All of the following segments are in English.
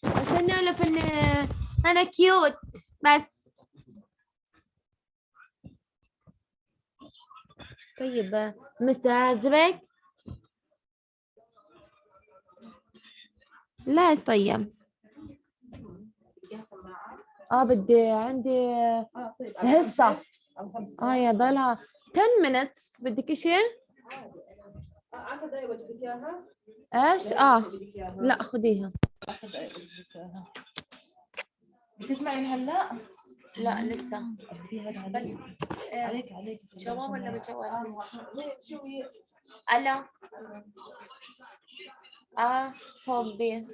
استنى ولا فن. انا كيوت بس. طيب مستهزئك؟ ليش طيب؟ بدي عندي هسه. يا ضلها 10 minutes. بدك اشي؟ 10 دقايق بدك اياها؟ ايش؟ لا خديها. 10 دقايق بس اياها. بتسمعين هلا؟ لا لسه. عليك جواب ولا ما جواش لسه؟ شوي. الو. حبي.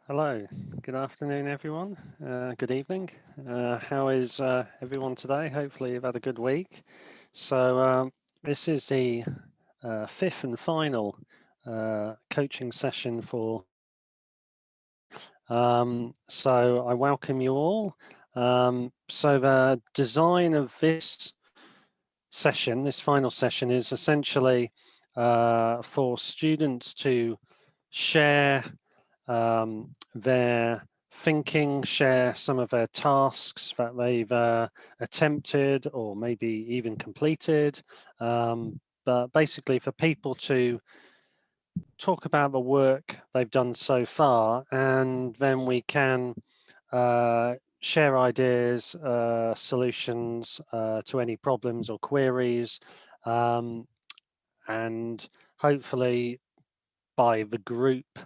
Hello, good afternoon, everyone. Good evening. How is everyone today? Hopefully, you've had a good week. So, this is the fifth and final coaching session for. So, I welcome you all. So, the design of this session, this final session, is essentially for students to share their thinking, share some of their tasks that they've attempted or maybe even completed. But basically, for people to talk about the work they've done so far, and then we can share ideas, solutions to any problems or queries, and hopefully by the group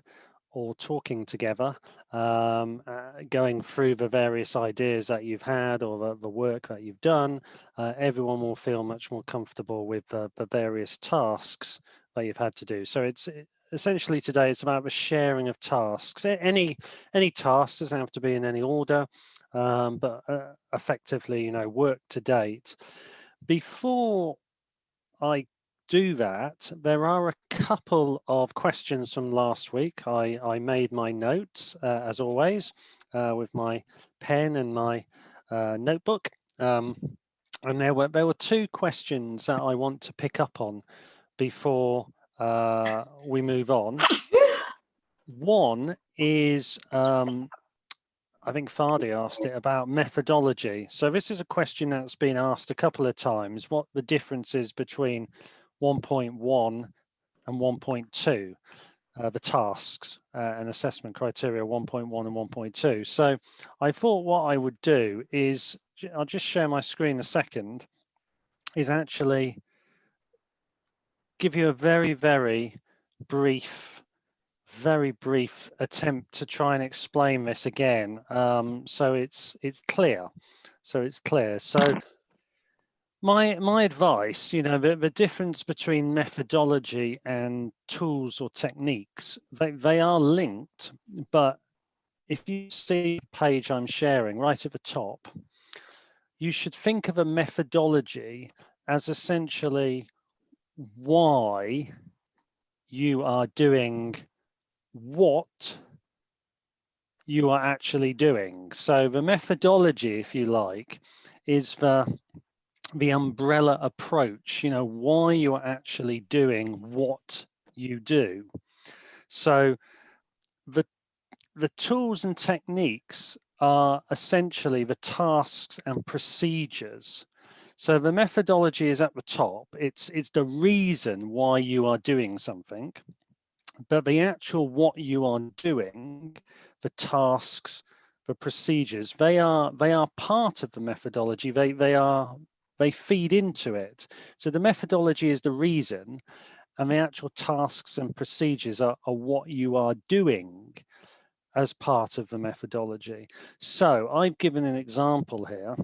or talking together, going through the various ideas that you've had or the work that you've done, everyone will feel much more comfortable with the various tasks that you've had to do. So it's essentially today it's about the sharing of tasks. Any task doesn't have to be in any order, but effectively, you know, work to date. Before I do that, there are a couple of questions from last week. I made my notes, as always, with my pen and my notebook. And there were two questions that I want to pick up on before we move on. One is I think Fardy asked it about methodology. So this is a question that's been asked a couple of times, what the difference is between 1.1 and 1.2, the tasks and assessment criteria 1.1 and 1.2. So I thought what I would do is, I'll just share my screen a second, is actually give you a very, very brief attempt to try and explain this again, so it's clear. So my advice, you know, the difference between methodology and tools or techniques, they are linked, but if you see the page I'm sharing right at the top, you should think of a methodology as essentially why you are doing what you are actually doing. So the methodology, if you like, is the umbrella approach, you know, why you are actually doing what you do. So the tools and techniques are essentially the tasks and procedures. So the methodology is at the top. It's the reason why you are doing something. But the actual what you are doing, the tasks, the procedures, they are part of the methodology. They feed into it. So the methodology is the reason, and the actual tasks and procedures are what you are doing as part of the methodology. So I've given an example here.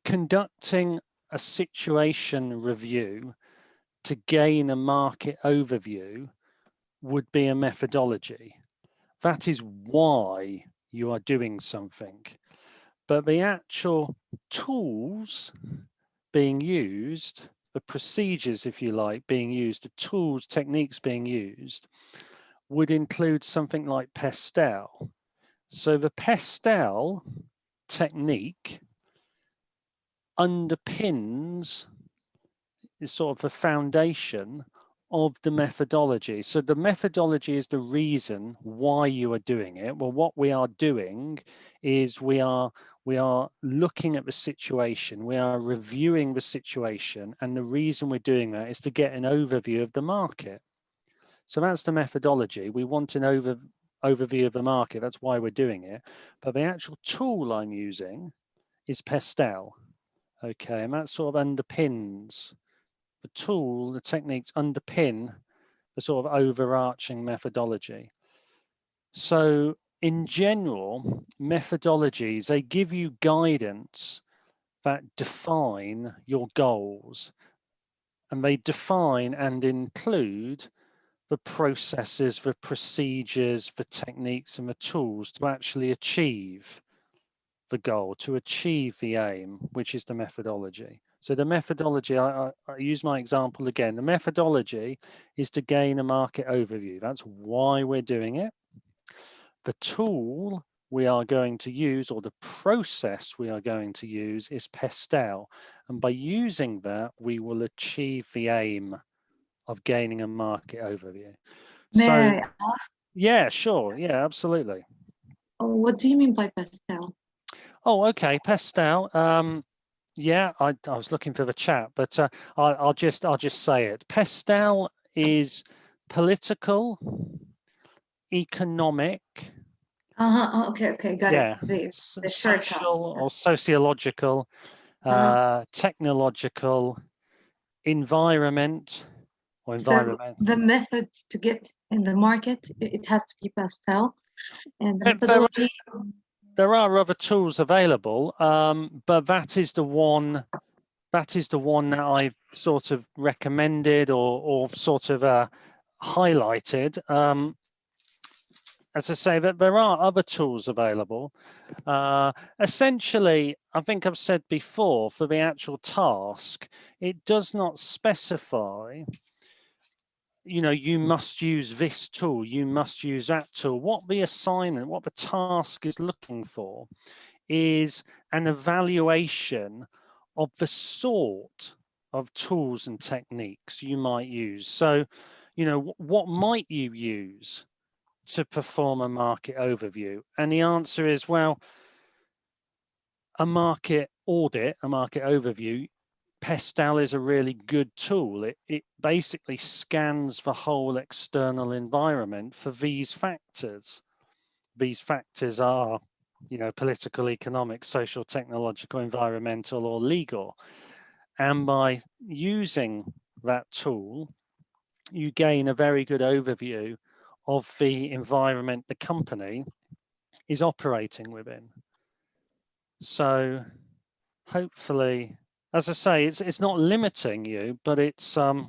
Conducting a situation review to gain a market overview would be a methodology. That is why you are doing something. But the actual tools being used, the procedures, if you like, being used, the tools, techniques being used, would include something like Pestel. So the Pestel technique underpins, is sort of the foundation of the methodology. So the methodology is the reason why you are doing it. Well, what we are doing is we are looking at the situation, we are reviewing the situation, and the reason we're doing that is to get an overview of the market. So that's the methodology. We want an overview of the market. That's why we're doing it. But the actual tool I'm using is Pestel. Okay, and that sort of underpins the tool, the techniques underpin the sort of overarching methodology. So in general, methodologies, they give you guidance that define your goals, and they define and include the processes, the procedures, the techniques and the tools to actually achieve the goal, to achieve the aim, which is the methodology. So the methodology, I use my example again, the methodology is to gain a market overview. That's why we're doing it. The tool we are going to use, or the process we are going to use, is Pestel. And by using that, we will achieve the aim of gaining a market overview. May So, I ask, yeah, sure. Yeah, absolutely. what do you mean by pastel? Oh, okay. Pestel. Yeah, I was looking for the chat, but I'll just say it. Pestel is political, economic, Okay, got yeah, it. The short term. social or sociological, technological, environment or So environment. the method to get in the market, it has to be pastel, and the There, methodology. there are other tools available, but that is the one. That is the one that I've sort of recommended or sort of highlighted. As I say, that there are other tools available. Essentially, I think I've said before, for the actual task, it does not specify, you know, you must use this tool, you must use that tool. What the assignment, what the task is looking for is an evaluation of the sort of tools and techniques you might use. So, you know, what might you use to perform a market overview? And the answer is, well, a market audit, a market overview, Pestel is a really good tool. It basically scans the whole external environment for these factors. These factors are, you know, political, economic, social, technological, environmental, or legal. And by using that tool, you gain a very good overview of the environment the company is operating within. So hopefully, as I say, it's not limiting you, but it's a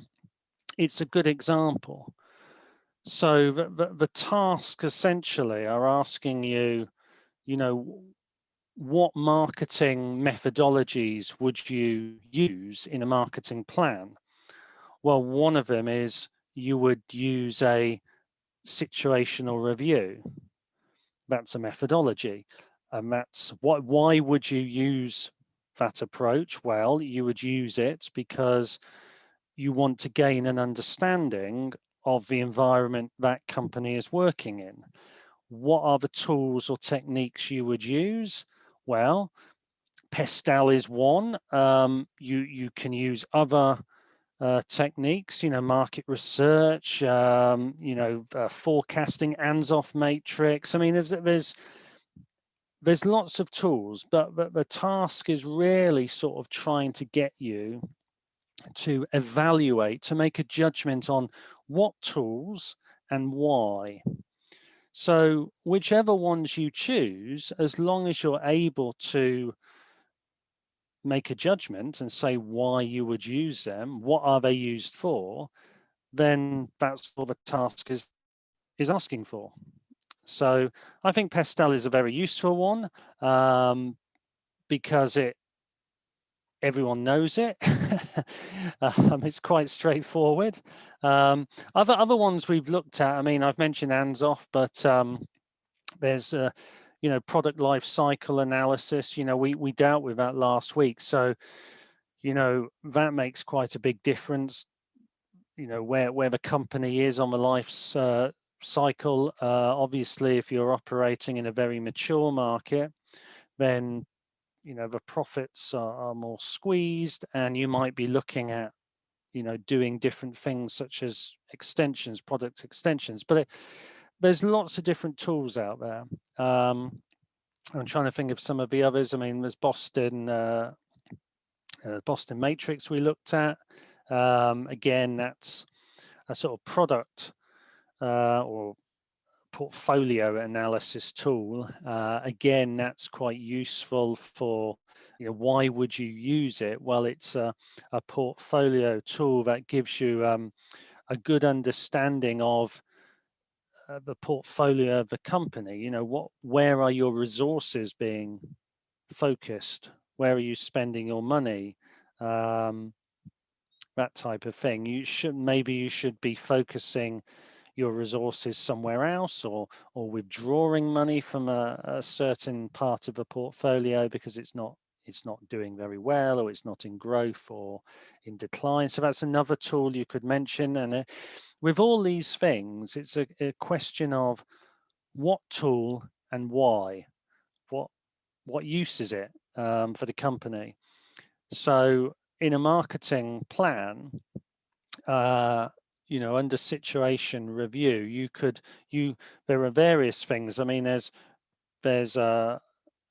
good example. So the task essentially are asking you, you know, what marketing methodologies would you use in a marketing plan? Well, one of them is you would use a situational review. That's a methodology. And that's why would you use that approach? Well, you would use it because you want to gain an understanding of the environment that company is working in. What are the tools or techniques you would use? Well, Pestel is one. You can use other techniques, you know, market research, you know, forecasting, Anzoff matrix. I mean, there's lots of tools, but the task is really sort of trying to get you to evaluate, to make a judgment on what tools and why. So whichever ones you choose, as long as you're able to make a judgment and say why you would use them, what are they used for, then that's what the task is asking for. So I think Pestel is a very useful one because everyone knows it. It's quite straightforward. Other ones we've looked at, I mean, I've mentioned Anzoff, but there's you know, product life cycle analysis. You know, we dealt with that last week. So, you know, that makes quite a big difference. You know, where the company is on the life cycle. Obviously, if you're operating in a very mature market, then, you know, the profits are more squeezed, and you might be looking at, you know, doing different things such as extensions, product extensions. But there's lots of different tools out there. I'm trying to think of some of the others. I mean, there's Boston Matrix we looked at. Again, that's a sort of product or portfolio analysis tool. Again, that's quite useful for, you know, why would you use it? Well, it's a portfolio tool that gives you a good understanding of the portfolio of the company. You know, where are your resources being focused? Where are you spending your money? That type of thing. Maybe you should be focusing your resources somewhere else, or withdrawing money from a certain part of a portfolio because it's not doing very well, or it's not in growth or in decline. So that's another tool you could mention. And with all these things, it's a question of what tool and why, what use is it for the company. So in a marketing plan, you know, under situation review, there are various things. I mean, there's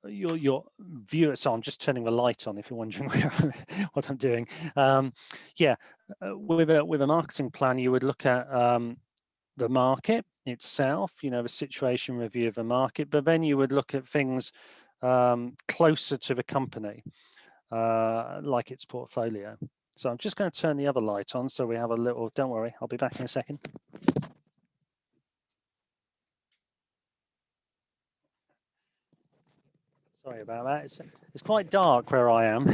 your view. So I'm just turning the light on if you're wondering what I'm doing. Yeah, with a marketing plan, you would look at the market itself, you know, the situation review of the market, but then you would look at things closer to the company, like its portfolio. So I'm just going to turn the other light on so we have a little, don't worry, I'll be back in a second. Sorry about that. It's quite dark where I am.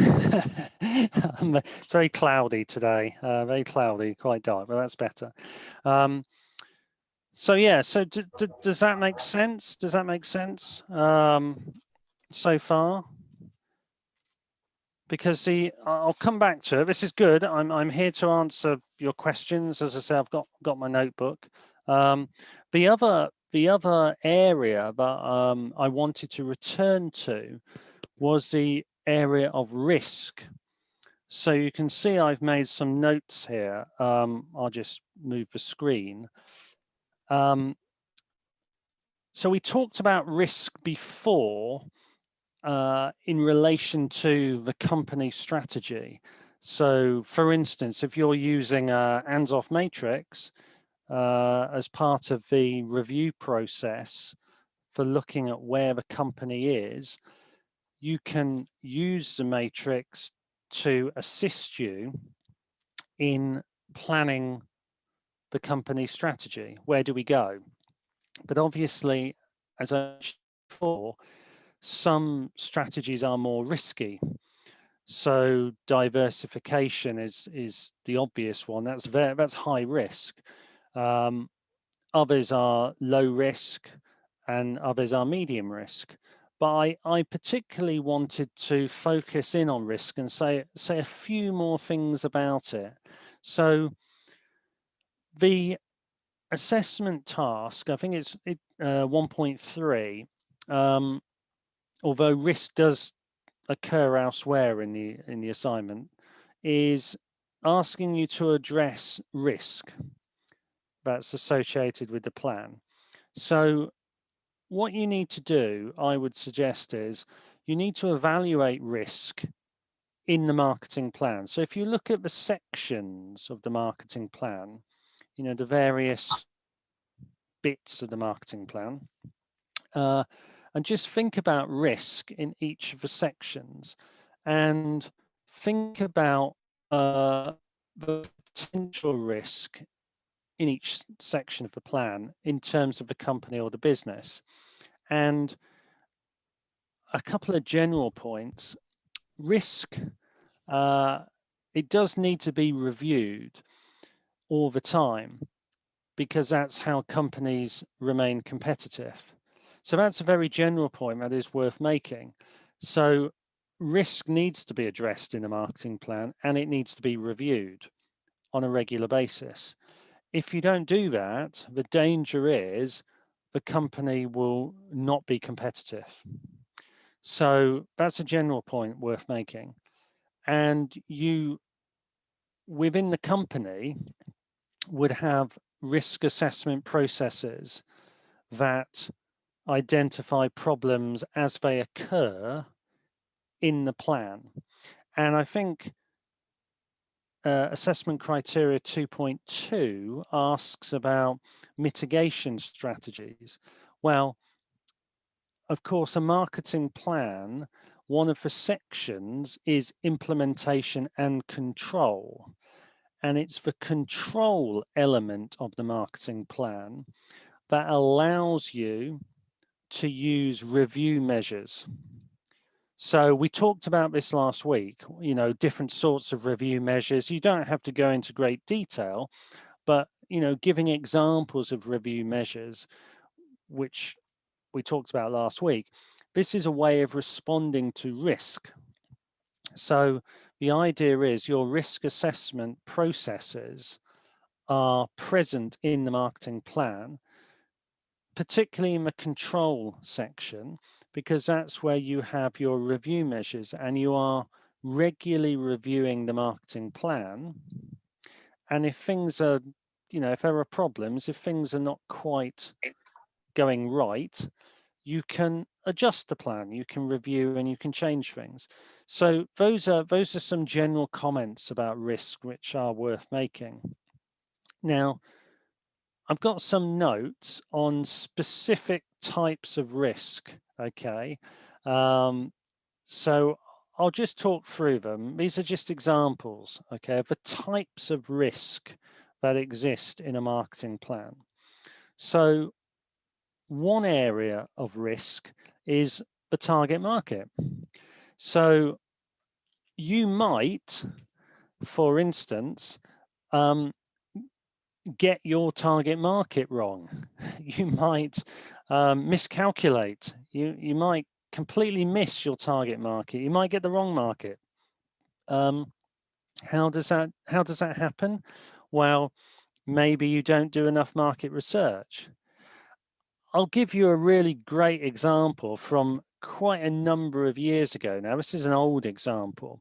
It's very cloudy today, very cloudy, quite dark, but that's better. So yeah, so does that make sense? Does that make sense so far? Because I'll come back to it. This is good. I'm here to answer your questions. As I say, I've got my notebook. The other area that I wanted to return to was the area of risk. So you can see I've made some notes here. I'll just move the screen. So we talked about risk before, in relation to the company strategy. So for instance, if you're using a hands-off matrix as part of the review process for looking at where the company is, you can use the matrix to assist you in planning the company strategy. Where do we go? But obviously, as I mentioned before, some strategies are more risky. So diversification is the obvious one. That's high risk. Others are low risk, and others are medium risk. But I particularly wanted to focus in on risk and say a few more things about it. So the assessment task, I think it's 1.3. Although risk does occur elsewhere in the assignment, is asking you to address risk that's associated with the plan. So what you need to do, I would suggest, is you need to evaluate risk in the marketing plan. So if you look at the sections of the marketing plan, you know, the various bits of the marketing plan, and just think about risk in each of the sections, and think about the potential risk in each section of the plan in terms of the company or the business. And a couple of general points. Risk, it does need to be reviewed all the time, because that's how companies remain competitive. So that's a very general point that is worth making. So risk needs to be addressed in a marketing plan, and it needs to be reviewed on a regular basis. If you don't do that, the danger is the company will not be competitive. So that's a general point worth making. And you, within the company, would have risk assessment processes that identify problems as they occur in the plan. And I think assessment criteria 2.2 asks about mitigation strategies. Well, of course, a marketing plan, one of the sections is implementation and control. and it's the control element of the marketing plan that allows you to use review measures. So we talked about this last week, you know, different sorts of review measures. You don't have to go into great detail, but, you know, giving examples of review measures, which we talked about last week, this is a way of responding to risk. So the idea is your risk assessment processes are present in the marketing plan, particularly in the control section, because that's where you have your review measures and you are regularly reviewing the marketing plan. And if things are, you know, if there are problems, if things are not quite going right, you can adjust the plan, you can review and you can change things. So those are some general comments about risk which are worth making. Now, I've got some notes on specific types of risk, okay? So I'll just talk through them. These are just examples, okay, of the types of risk that exist in a marketing plan. So one area of risk is the target market. So you might, for instance, get your target market wrong. You might miscalculate. You might completely miss your target market. You might get the wrong market. How does that happen? Well, maybe you don't do enough market research. I'll give you a really great example from quite a number of years ago. Now, this is an old example,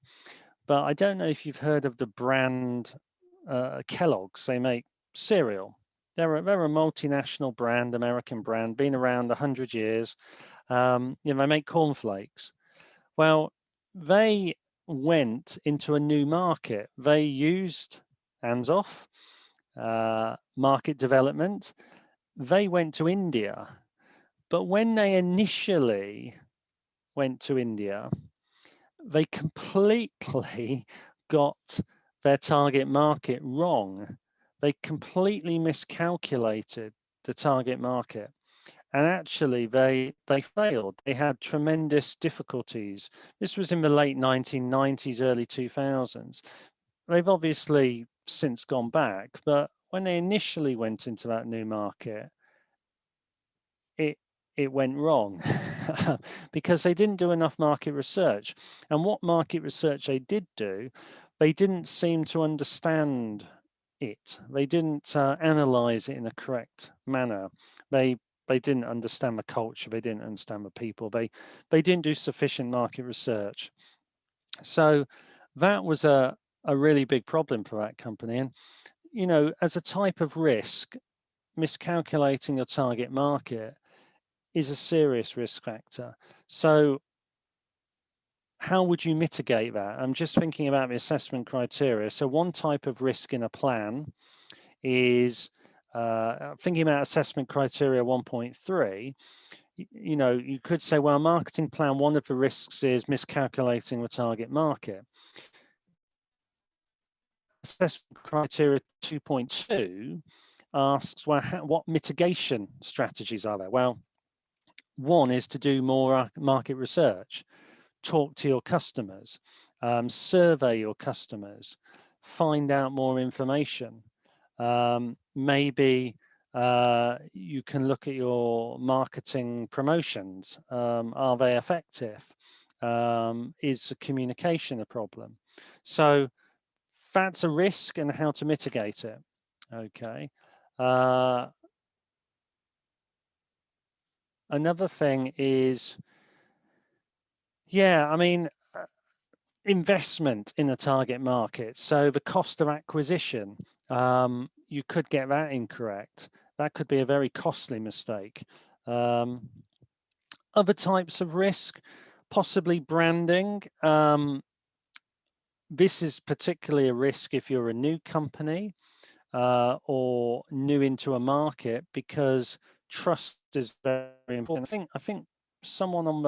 but I don't know if you've heard of the brand Kellogg's. They make cereal. They're a multinational brand, American brand, been around 100 years. You know, they make cornflakes. Well, they went into a new market. They used hands-off market development. They went to India, but when they initially went to India, they completely got their target market wrong. They completely miscalculated the target market. And actually, they failed. They had tremendous difficulties. This was in the late 1990s, early 2000s. They've obviously since gone back, but when they initially went into that new market, it went wrong because they didn't do enough market research. And what market research they did do, they didn't seem to understand it. They didn't analyze it in a correct manner. They didn't understand the culture. They didn't understand the people. They didn't do sufficient market research. So that was a really big problem for that company. And, you know, as a type of risk, miscalculating your target market is a serious risk factor. So how would you mitigate that? I'm just thinking about the assessment criteria. So one type of risk in a plan is thinking about assessment criteria 1.3. You know, you could say, well, marketing plan, one of the risks is miscalculating the target market. Assessment criteria 2.2 asks, well, what mitigation strategies are there? Well, one is to do more market research, talk to your customers, survey your customers, find out more information. Maybe you can look at your marketing promotions. Are they effective? Is communication a problem? So that's a risk and how to mitigate it. Okay. Another thing is, yeah, I mean, investment in a target market. So the cost of acquisition, you could get that incorrect. That could be a very costly mistake. Other types of risk, possibly branding. This is particularly a risk if you're a new company or new into a market, because trust is very important. I think someone on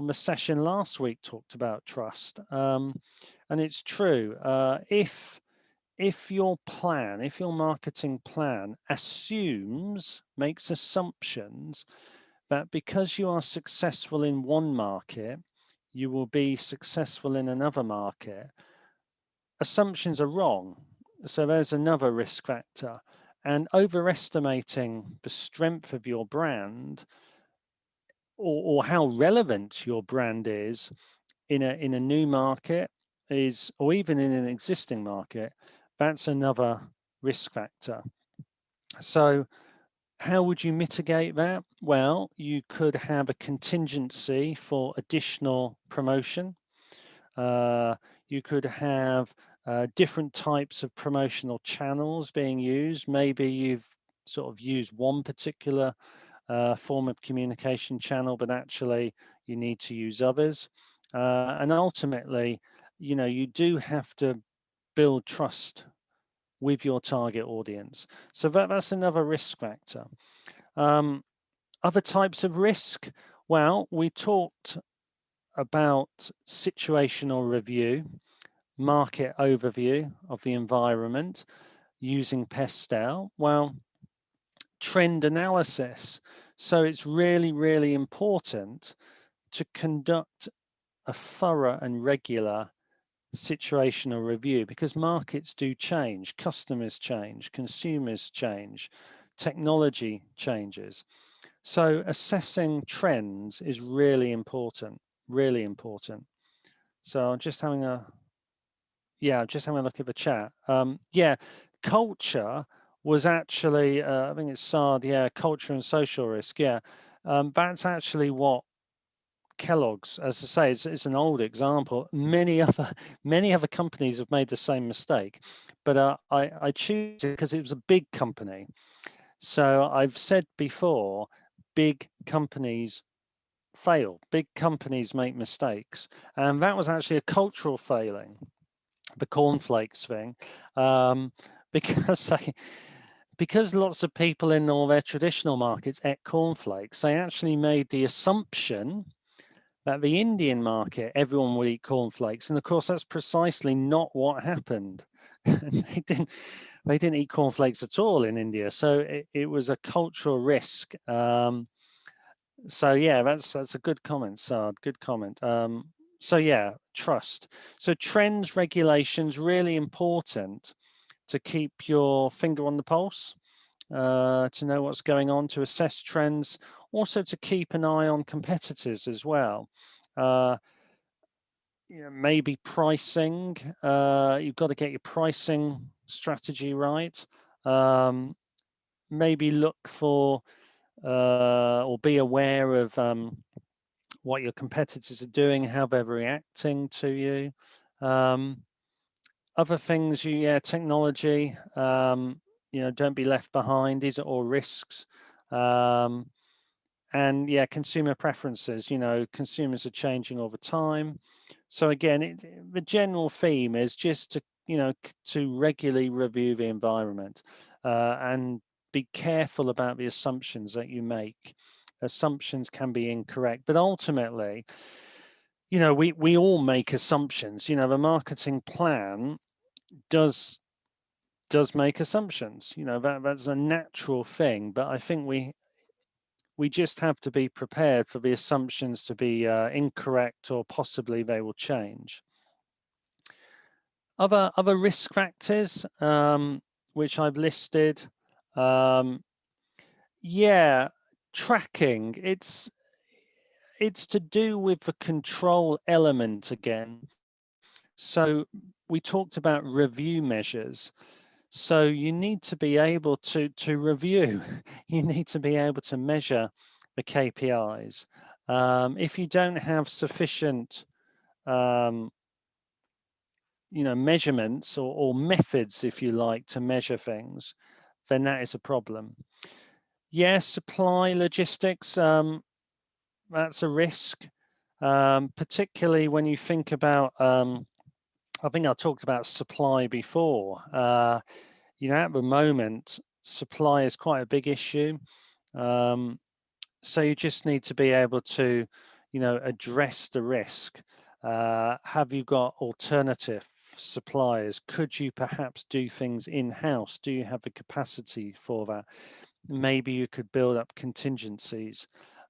the session last week talked about trust, and it's true. If if your marketing plan makes assumptions that because you are successful in one market, you will be successful in another market, assumptions are wrong. So there's another risk factor. And overestimating the strength of your brand or how relevant your brand is in a new market or even in an existing market, that's another risk factor. So how would you mitigate that? Well, you could have a contingency for additional promotion. You could have different types of promotional channels being used. Maybe you've sort of used one particular form of communication channel, but actually you need to use others. And ultimately, you do have to build trust with your target audience. So that's another risk factor. Other types of risk, well, we talked about situational review, market overview of the environment using Pestel. Well, trend analysis. So it's really, really important to conduct a thorough and regular situational review because markets do change, customers change, consumers change, technology changes. So assessing trends is really important, really important. So I'm just having a look at the chat. Culture was actually, I think it's SARD, culture and social risk, that's actually what Kellogg's, as I say, it's an old example. Many other companies have made the same mistake, but I choose it because it was a big company. So I've said before, big companies fail, big companies make mistakes, and that was actually a cultural failing, the cornflakes thing, because lots of people in all their traditional markets ate cornflakes. They actually made the assumption that the Indian market, everyone would eat cornflakes. And of course, that's precisely not what happened. they didn't eat cornflakes at all in India. So it was a cultural risk. So yeah, that's a good comment, Sard, good comment. So yeah, trust. So trends, regulations, really important to keep your finger on the pulse, to know what's going on, to assess trends, also to keep an eye on competitors as well. Maybe pricing, you've got to get your pricing strategy right. Maybe look for or be aware of what your competitors are doing, how they're reacting to you. Other things, technology, don't be left behind. These are all risks. And consumer preferences, consumers are changing all the time. So again, the general theme is just to regularly review the environment and be careful about the assumptions that you make. Assumptions can be incorrect, but ultimately, we all make assumptions. The marketing plan does make assumptions. That's a natural thing, but I think we just have to be prepared for the assumptions to be incorrect, or possibly they will change. Other risk factors, which I've listed, tracking. It's to do with the control element again. So we talked about review measures. So you need to be able to review. You need to be able to measure the KPIs. If you don't have sufficient, measurements or methods, if you like, to measure things, then that is a problem. Yes, supply logistics, that's a risk, particularly when you think about, I think I talked about supply before. At the moment, supply is quite a big issue. So you just need to be able to, address the risk. Have you got alternative suppliers? Could you perhaps do things in-house? Do you have the capacity for that? Maybe you could build up contingencies.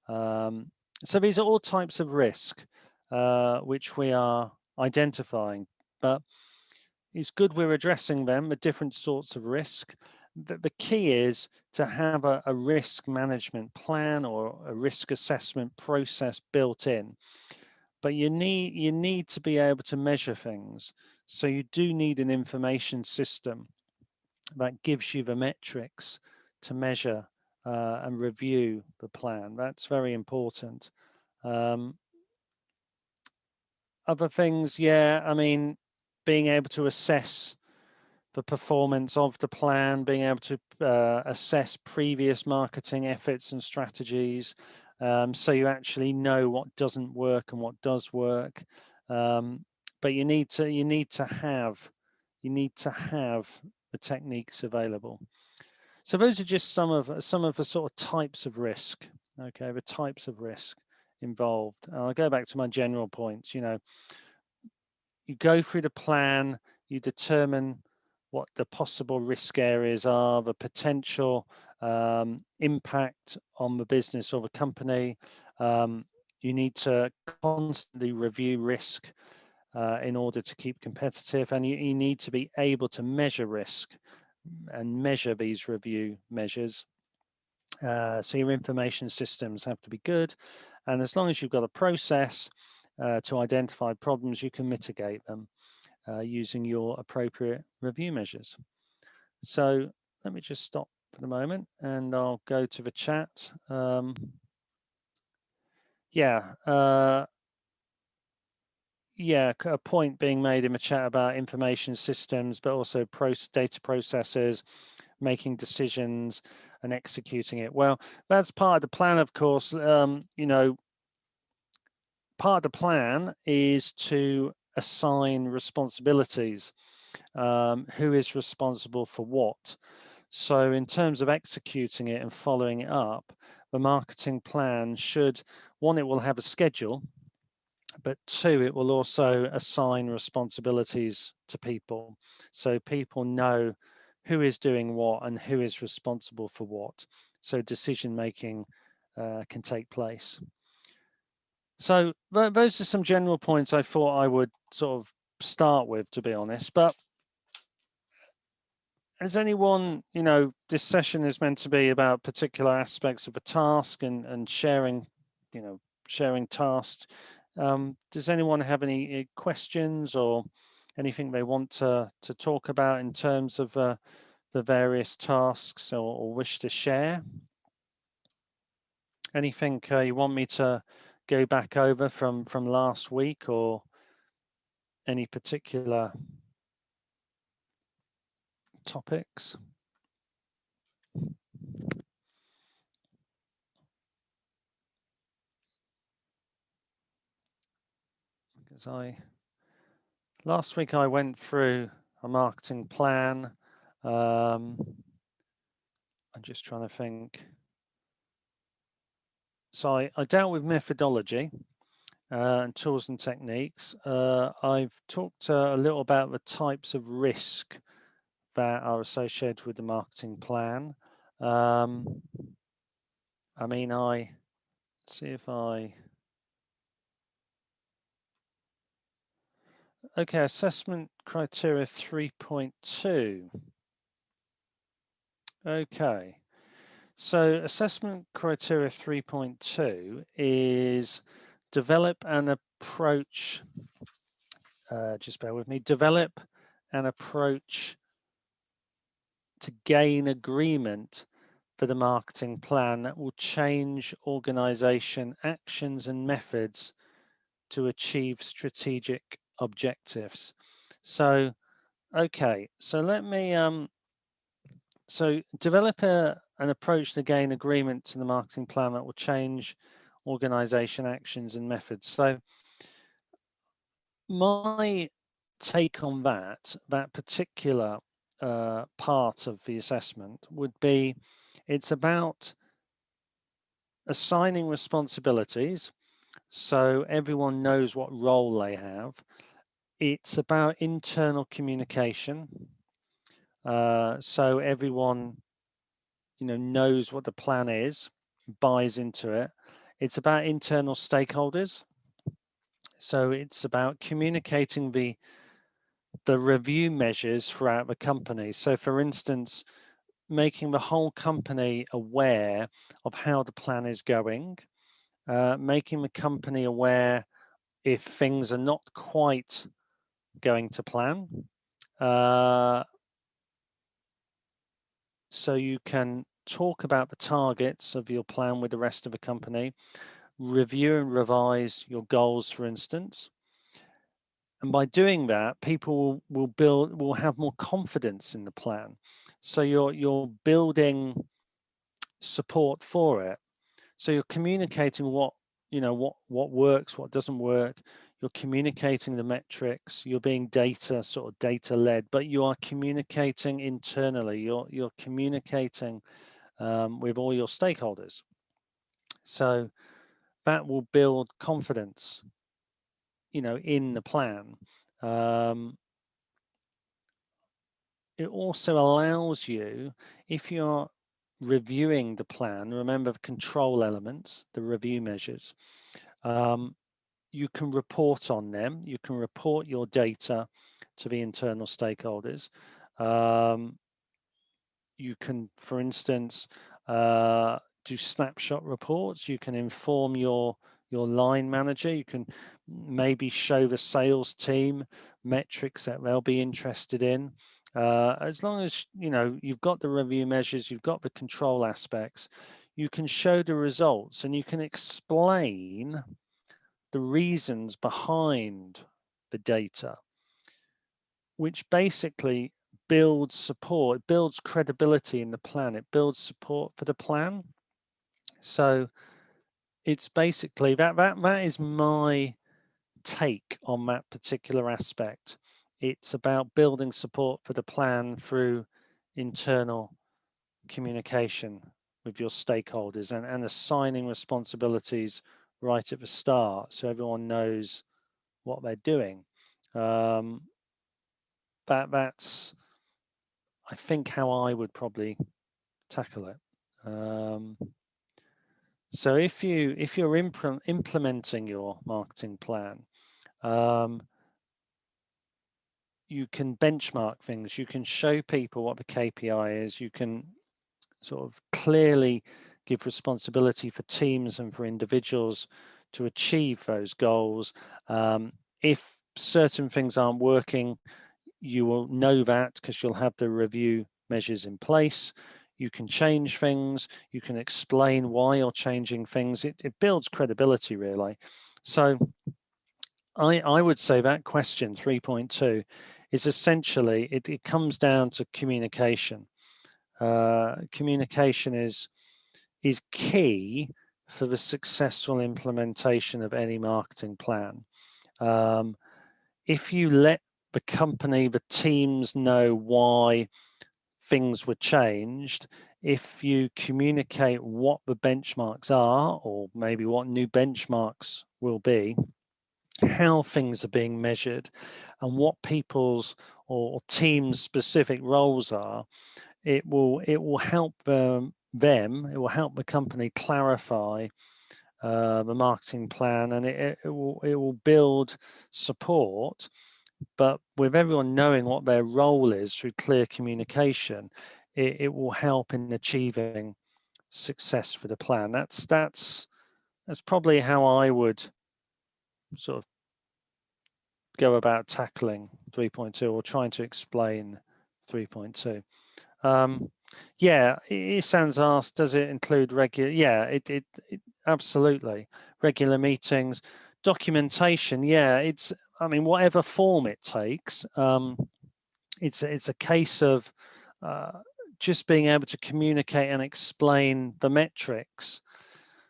So these are all types of risk which we are identifying, but it's good we're addressing them, the different sorts of risk. The key is to have a risk management plan or a risk assessment process built in. But you need to be able to measure things. So you do need an information system that gives you the metrics to measure and review the plan. That's very important. Other things, yeah, I mean, being able to assess the performance of the plan, being able to assess previous marketing efforts and strategies, so you actually know what doesn't work and what does work. But you need to have the techniques available. So those are just some of the sort of types of risk. Okay, the types of risk involved. I'll go back to my general points. You know, you go through the plan, you determine what the possible risk areas are, the potential impact on the business or the company. You need to constantly review risk in order to keep competitive, and you need to be able to measure risk and measure these review measures. So your information systems have to be good, and as long as you've got a process to identify problems, you can mitigate them using your appropriate review measures. So let me just stop for the moment and I'll go to the chat. Yeah, a point being made in the chat about information systems, but also data processors, making decisions and executing it. Well, that's part of the plan, of course. You know, part of the plan is to assign responsibilities. Who is responsible for what? So in terms of executing it and following it up, the marketing plan should, one, it will have a schedule, but two, it will also assign responsibilities to people. So people know who is doing what and who is responsible for what. So decision making can take place. So those are some general points I thought I would sort of start with, to be honest. But has anyone, you know, this session is meant to be about particular aspects of a task and sharing, you know, sharing tasks. Does anyone have any questions or anything they want to talk about in terms of the various tasks or wish to share? Anything you want me to go back over from last week, or any particular topics? Because last week I went through a marketing plan. I'm just trying to think. So I dealt with methodology and tools and techniques. I've talked a little about the types of risk that are associated with the marketing plan. I mean, see if okay, assessment criteria 3.2. Okay. So assessment criteria 3.2 is develop an approach, just bear with me, develop an approach to gain agreement for the marketing plan that will change organization actions and methods to achieve strategic objectives. So, okay, so let me, so develop an approach to gain agreement to the marketing plan that will change organization actions and methods. So my take on that particular part of the assessment would be, it's about assigning responsibilities so everyone knows what role they have, it's about internal communication. So everyone, knows what the plan is, buys into it. It's about internal stakeholders. So it's about communicating the review measures throughout the company. So for instance, making the whole company aware of how the plan is going, making the company aware if things are not quite going to plan. So you can talk about the targets of your plan with the rest of the company, review and revise your goals, for instance. And by doing that, people will have more confidence in the plan. So you're building support for it. So you're communicating what works, what doesn't work. You're communicating the metrics. You're being data led, but you are communicating internally. You're communicating with all your stakeholders. So that will build confidence, in the plan. It also allows you, if you're reviewing the plan, remember the control elements, the review measures, you can report on them. You can report your data to the internal stakeholders. You can, for instance, do snapshot reports. You can inform your line manager. You can maybe show the sales team metrics that they'll be interested in. As long as you've got the review measures, you've got the control aspects, you can show the results and you can explain the reasons behind the data, which basically builds support, it builds credibility in the plan, it builds support for the plan. So it's basically that is my take on that particular aspect. It's about building support for the plan through internal communication with your stakeholders and assigning responsibilities right at the start so everyone knows what they're doing. That's I think how I would probably tackle it. So if you're implementing your marketing plan, you can benchmark things. You can show people what the KPI is. You can sort of clearly give responsibility for teams and for individuals to achieve those goals. If certain things aren't working, you will know that because you'll have the review measures in place. You can change things. You can explain why you're changing things. It builds credibility, really. So I would say that question 3.2 is essentially, it comes down to communication. Communication is key for the successful implementation of any marketing plan. If you let the company, the teams know why things were changed, if you communicate what the benchmarks are, or maybe what new benchmarks will be, how things are being measured, and what people's or teams' specific roles are, it will help them. It will help the company clarify the marketing plan, and it will build support. But with everyone knowing what their role is through clear communication, it will help in achieving success for the plan. That's probably how I would sort of go about tackling 3.2 or trying to explain 3.2. Yeah, it sounds asked, does it include regular? Yeah, it absolutely. Regular meetings, documentation. Yeah, I mean, whatever form it takes, it's a case of just being able to communicate and explain the metrics.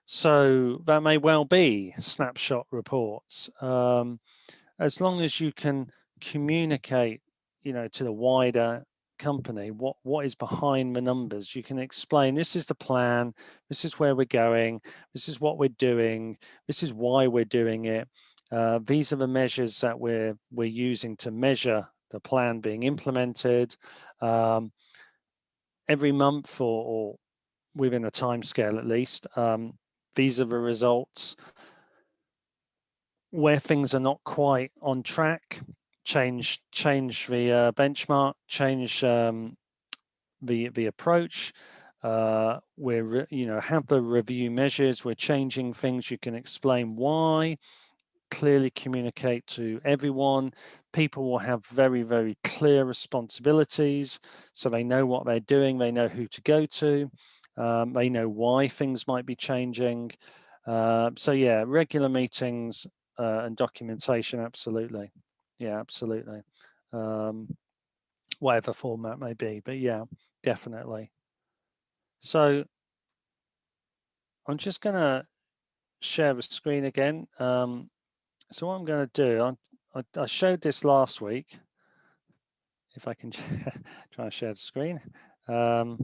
So that may well be snapshot reports. As long as you can communicate, to the wider company what is behind the numbers, you can explain, this is the plan, this is where we're going, this is what we're doing, this is why we're doing it. These are the measures that we're using to measure the plan being implemented. Every month or within a time scale at least, these are the results. Where things are not quite on track, change the benchmark, change the approach. We're have the review measures. We're changing things. You can explain why. Clearly communicate to everyone. People will have very, very clear responsibilities, so they know what they're doing. They know who to go to. They know why things might be changing. So yeah, regular meetings and documentation, absolutely. Yeah, absolutely. Whatever format may be, but yeah, definitely. So I'm just going to share the screen again. So what I'm going to do, I showed this last week. If I can try and share the screen. So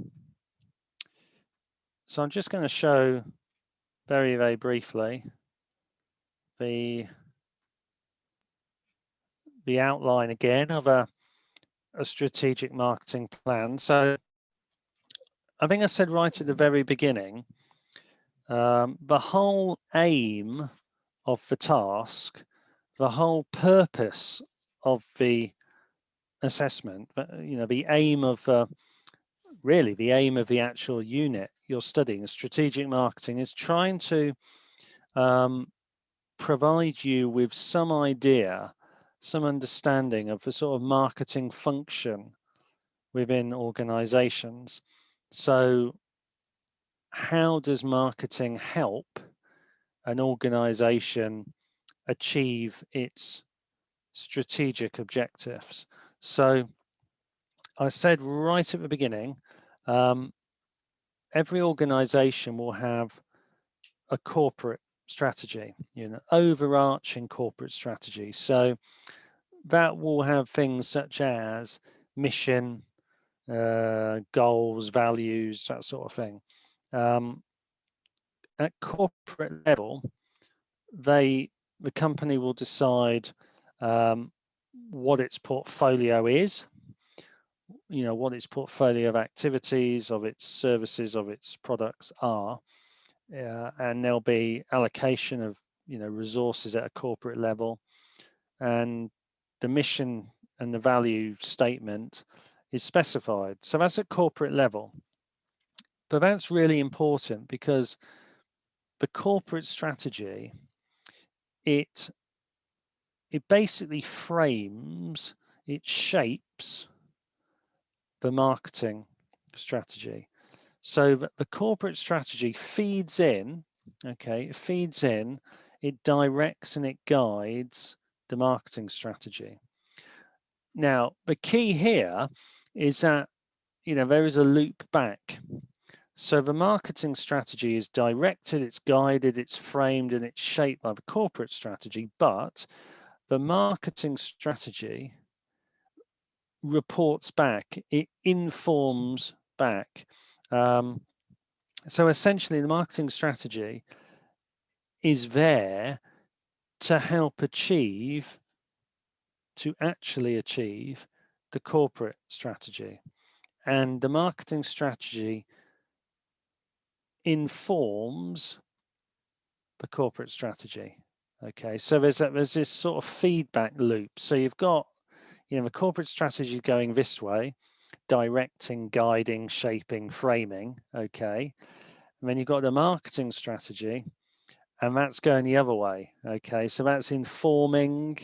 I'm just going to show very, very briefly the outline again of a strategic marketing plan. So I think I said right at the very beginning, the whole aim of the task, the whole purpose of the assessment, the aim of really the aim of the actual unit you're studying, strategic marketing, is trying to provide you with some idea, some understanding of the sort of marketing function within organizations. So how does marketing help an organization achieve its strategic objectives? So I said right at the beginning, every organization will have a corporate strategy, overarching corporate strategy. So that will have things such as mission, goals, values, that sort of thing. At corporate level, the company will decide what its portfolio is, what its portfolio of activities, of its services, of its products are, and there'll be allocation of resources at a corporate level, and the mission and the value statement is specified. So that's at corporate level. But that's really important because the corporate strategy, it basically frames, it shapes the marketing strategy. So the corporate strategy feeds in, it feeds in, it directs and it guides the marketing strategy. Now, the key here is that, there is a loop back. So the marketing strategy is directed, it's guided, it's framed, and it's shaped by the corporate strategy, but the marketing strategy reports back, it informs back. So essentially, the marketing strategy is there to help actually achieve the corporate strategy. And the marketing strategy informs the corporate strategy. Okay, so there's this sort of feedback loop. So you've got, the corporate strategy going this way, directing, guiding, shaping, framing. Okay, and then you've got the marketing strategy, and that's going the other way. Okay, so that's informing,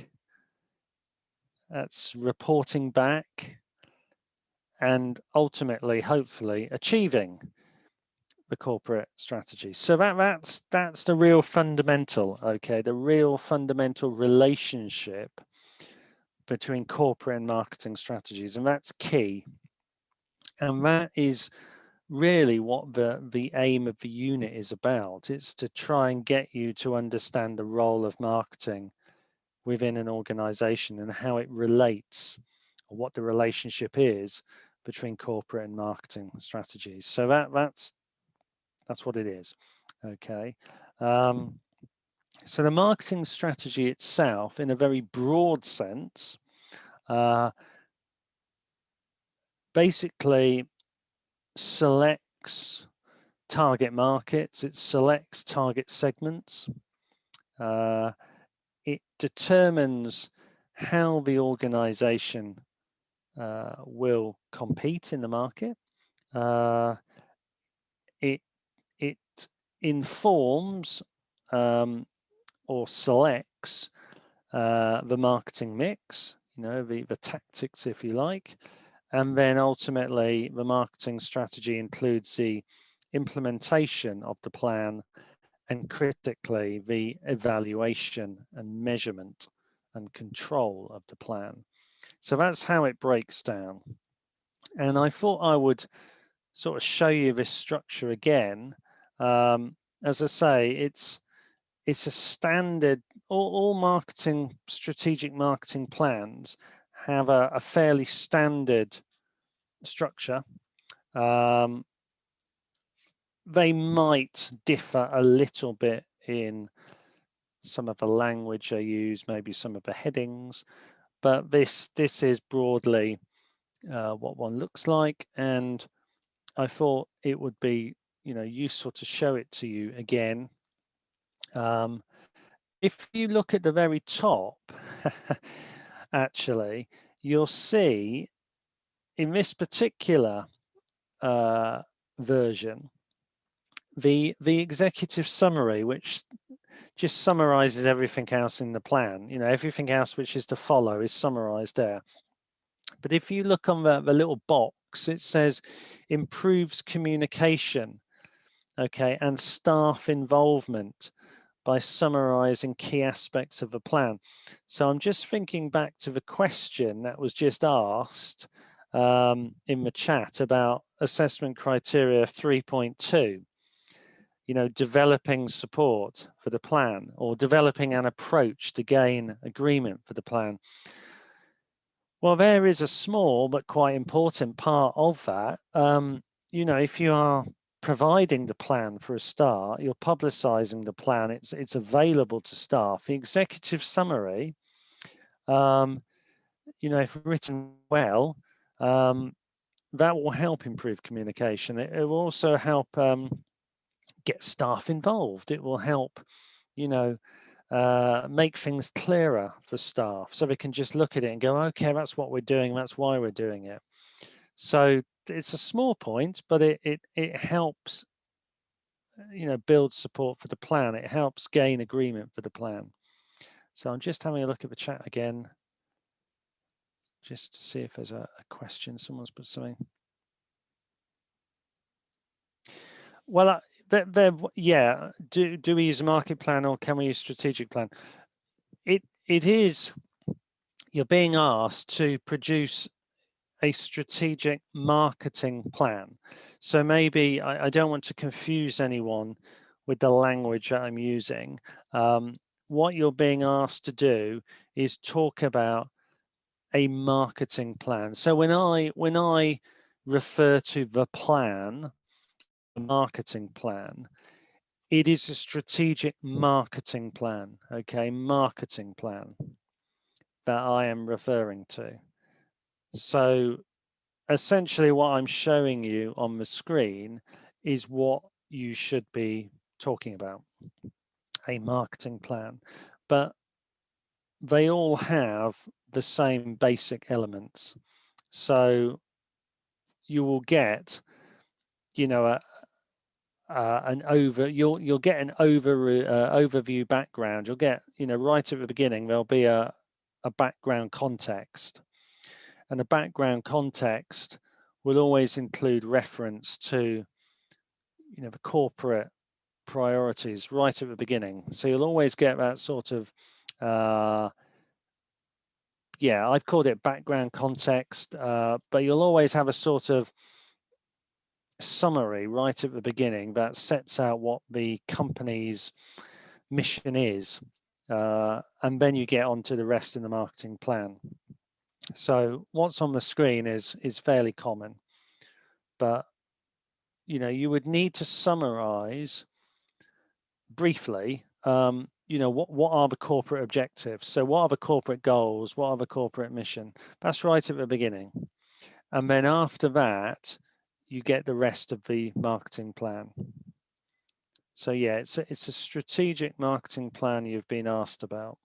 that's reporting back, and ultimately, hopefully, achieving the corporate strategy. So that's the real fundamental, okay, the real fundamental relationship between corporate and marketing strategies, and that's key. And that is really what the aim of the unit is about. It's to try and get you to understand the role of marketing within an organization and how it relates, or what the relationship is between corporate and marketing strategies. So that's what it is. Okay. So the marketing strategy itself, in a very broad sense, basically selects target markets, it selects target segments, it determines how the organization will compete in the market. It informs or selects the marketing mix, the tactics, if you like, and then ultimately the marketing strategy includes the implementation of the plan and critically the evaluation and measurement and control of the plan. So that's how it breaks down. And I thought I would sort of show you this structure again. As I say, it's a standard, all marketing, strategic marketing plans have a fairly standard structure. They might differ a little bit in some of the language I use, maybe some of the headings, but this is broadly what one looks like, and I thought it would be useful to show it to you again. If you look at the very top, actually, you'll see in this particular version, the executive summary, which just summarizes everything else in the plan. Everything else which is to follow is summarized there. But if you look on the little box, it says improves communication, okay, and staff involvement by summarizing key aspects of the plan. So I'm just thinking back to the question that was just asked in the chat about assessment criteria 3.2, developing support for the plan or developing an approach to gain agreement for the plan. Well, there is a small but quite important part of that. If you are providing the plan for a start, you're publicizing the plan, it's available to staff. The executive summary, if written well, that will help improve communication. It will also help get staff involved. It will help, make things clearer for staff so they can just look at it and go, okay, that's what we're doing, that's why we're doing it. So it's a small point, but it helps build support for the plan. It helps gain agreement for the plan. So I'm just having a look at the chat again, just to see if there's a question. Someone's put something. Well, yeah. Do we use a market plan or can we use strategic plan? It is. You're being asked to produce a strategic marketing plan. So maybe I don't want to confuse anyone with the language that I'm using. What you're being asked to do is talk about a marketing plan. So when I refer to the plan, the marketing plan, it is a strategic marketing plan, okay, marketing plan that I am referring to. So essentially what I'm showing you on the screen is what you should be talking about, a marketing plan, but they all have the same basic elements. So you will get, you'll get an overview background. You'll get, right at the beginning, there'll be a background context, and the background context will always include reference to, the corporate priorities right at the beginning. So you'll always get that sort of, I've called it background context, but you'll always have a sort of summary right at the beginning that sets out what the company's mission is, and then you get onto the rest in the marketing plan. So what's on the screen is fairly common, but you would need to summarize briefly you know, what are the corporate objectives? So what are the corporate goals? What are the corporate mission? That's right at the beginning. And then after that, you get the rest of the marketing plan. So yeah, it's a strategic marketing plan you've been asked about.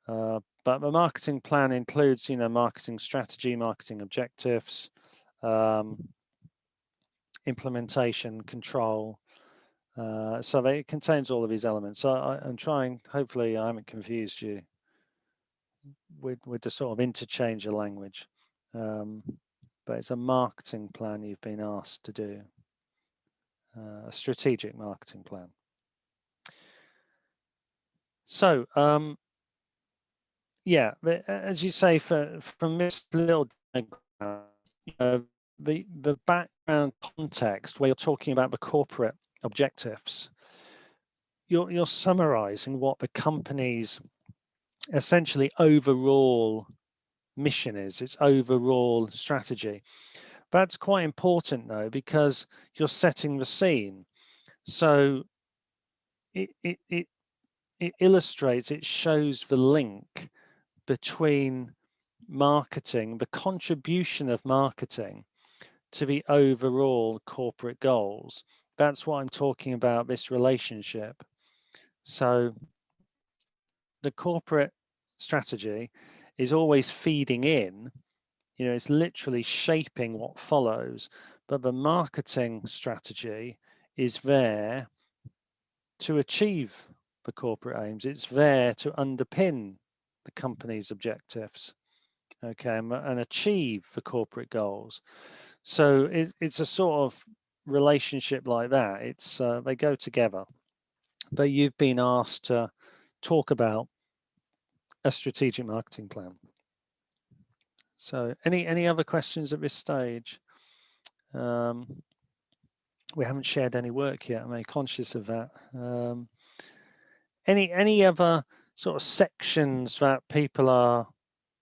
But the marketing plan includes, you know, marketing strategy, marketing objectives, implementation, control. So it contains all of these elements. So I'm trying, hopefully I haven't confused you with the sort of interchange of language. But it's a marketing plan you've been asked to do, a strategic marketing plan. So, yeah, as you say, from this little diagram, the background context where you're talking about the corporate objectives, you're summarizing what the company's essentially overall mission is, its overall strategy. That's quite important though, because you're setting the scene. So it illustrates, it shows the link between marketing, the contribution of marketing to the overall corporate goals. That's what I'm talking about, this relationship. So the corporate strategy is always feeding in, you know, it's literally shaping what follows, but the marketing strategy is there to achieve the corporate aims. It's there to underpin the company's objectives, okay, and achieve the corporate goals. So it's a sort of relationship like that. It's they go together. But you've been asked to talk about a strategic marketing plan. So any other questions at this stage? We haven't shared any work yet. I'm very conscious of that. Any other sort of sections that people are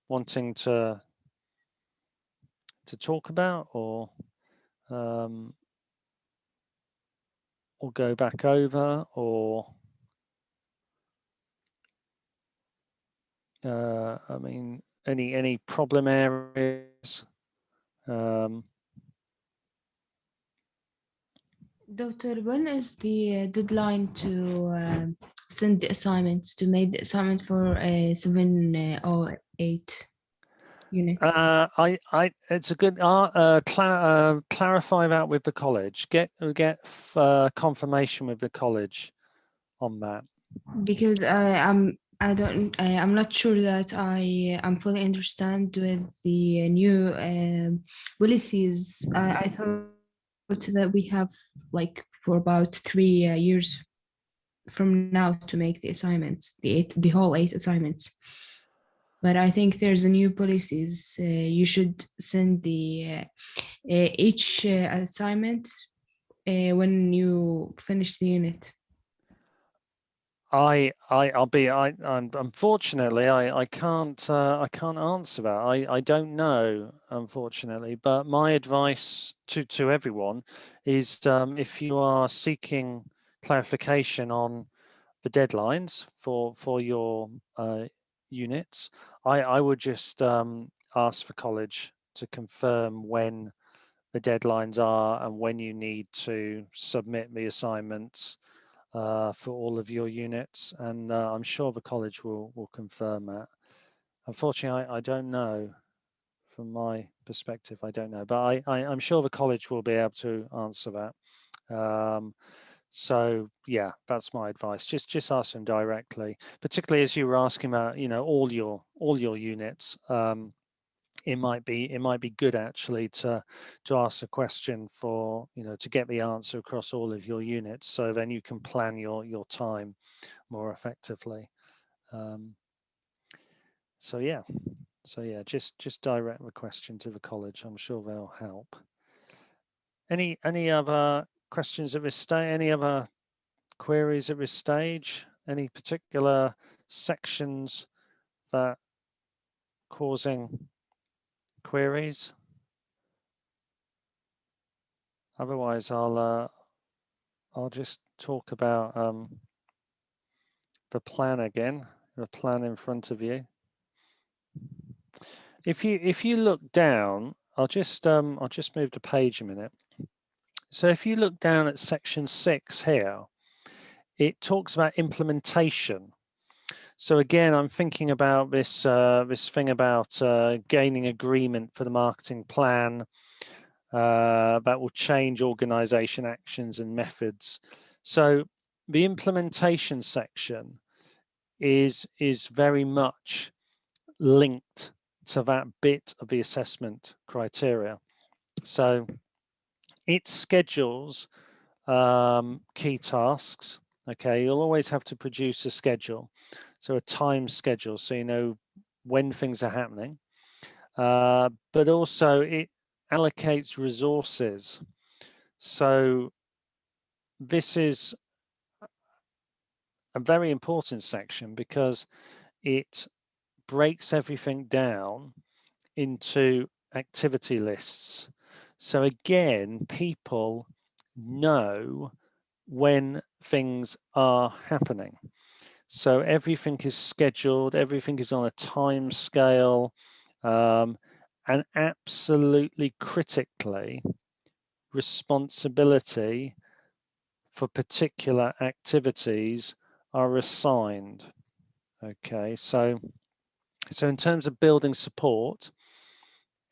wanting to talk about, or go back over, or I mean, any problem areas? Doctor, when is the deadline to send the assignments, to make the assignment for 7 or 8 unit? It's a good clarify that with the college. Get confirmation with the college on that. Because I'm not sure that I'm fully understand with the new policies. I thought that we have like for about 3 years from now to make the assignments, the whole 8 assignments. But I think there's a new policies. You should send the each assignment when you finish the unit. Unfortunately I can't answer that. I don't know, unfortunately, but my advice to everyone is if you are seeking clarification on the deadlines for your units, I would just ask the college to confirm when the deadlines are and when you need to submit the assignments for all of your units, and I'm sure the college will confirm that. Unfortunately, I don't know. From my perspective, I don't know, but I'm sure the college will be able to answer that. So yeah, that's my advice. Just ask them directly, particularly as you were asking about, you know, all your units. It might be good actually to ask a question for, you know, to get the answer across all of your units, so then you can plan your time more effectively. So yeah, just direct the question to the college. I'm sure they'll help. Any other questions at this stage? Any other queries at this stage? Any particular sections that causing queries? Otherwise, I'll just talk about the plan again, the plan in front of you. If you look down, I'll just move the page a minute. So if you look down at section 6 here, it talks about implementation. So again, I'm thinking about this this thing about gaining agreement for the marketing plan that will change organization actions and methods. So the implementation section is very much linked to that bit of the assessment criteria. So it schedules key tasks. Okay, you'll always have to produce a schedule, so a time schedule, so you know when things are happening. But also it allocates resources. So this is a very important section because it breaks everything down into activity lists. So again, people know when things are happening. So everything is scheduled, everything is on a time scale, and absolutely critically, responsibility for particular activities are assigned. Okay, so in terms of building support,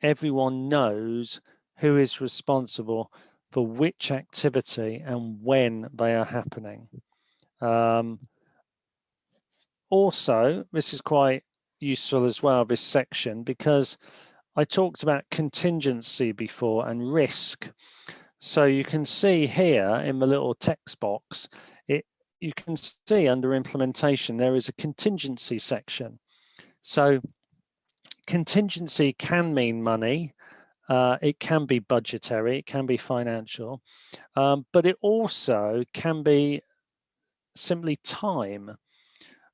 everyone knows who is responsible for which activity and when they are happening. Also, this is quite useful as well, this section, because I talked about contingency before and risk. So you can see here in the little text box, you can see under implementation, there is a contingency section. So contingency can mean money, it can be budgetary, it can be financial, but it also can be simply time,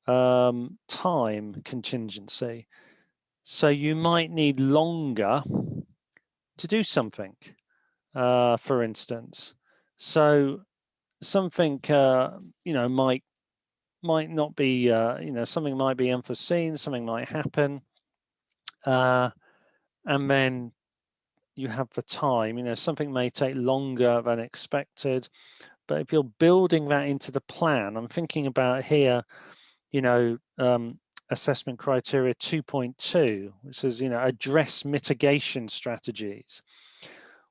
time contingency. So you might need longer to do something, for instance. So something, you know, might not be, you know, something might be unforeseen, something might happen, and then you have the time, you know, something may take longer than expected, but if you're building that into the plan, I'm thinking about here, you know, assessment criteria 2.2, which says, you know, address mitigation strategies.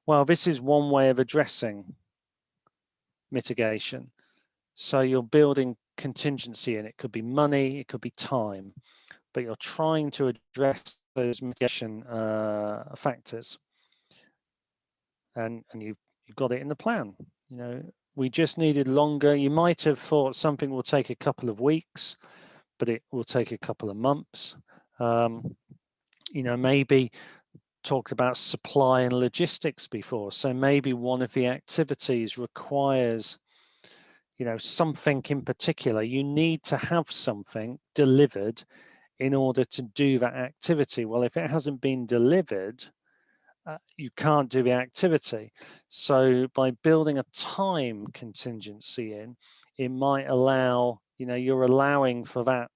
Well, this is one way of addressing mitigation. So you're building contingency in. It could be money, it could be time, but you're trying to address those mitigation factors. And you've got it in the plan. You know, we just needed longer. You might have thought something will take a couple of weeks, but it will take a couple of months. You know, maybe talked about supply and logistics before. So maybe one of the activities requires, you know, something in particular. You need to have something delivered in order to do that activity. Well, if it hasn't been delivered, you can't do the activity. So by building a time contingency in, it might allow, you know, you're allowing for that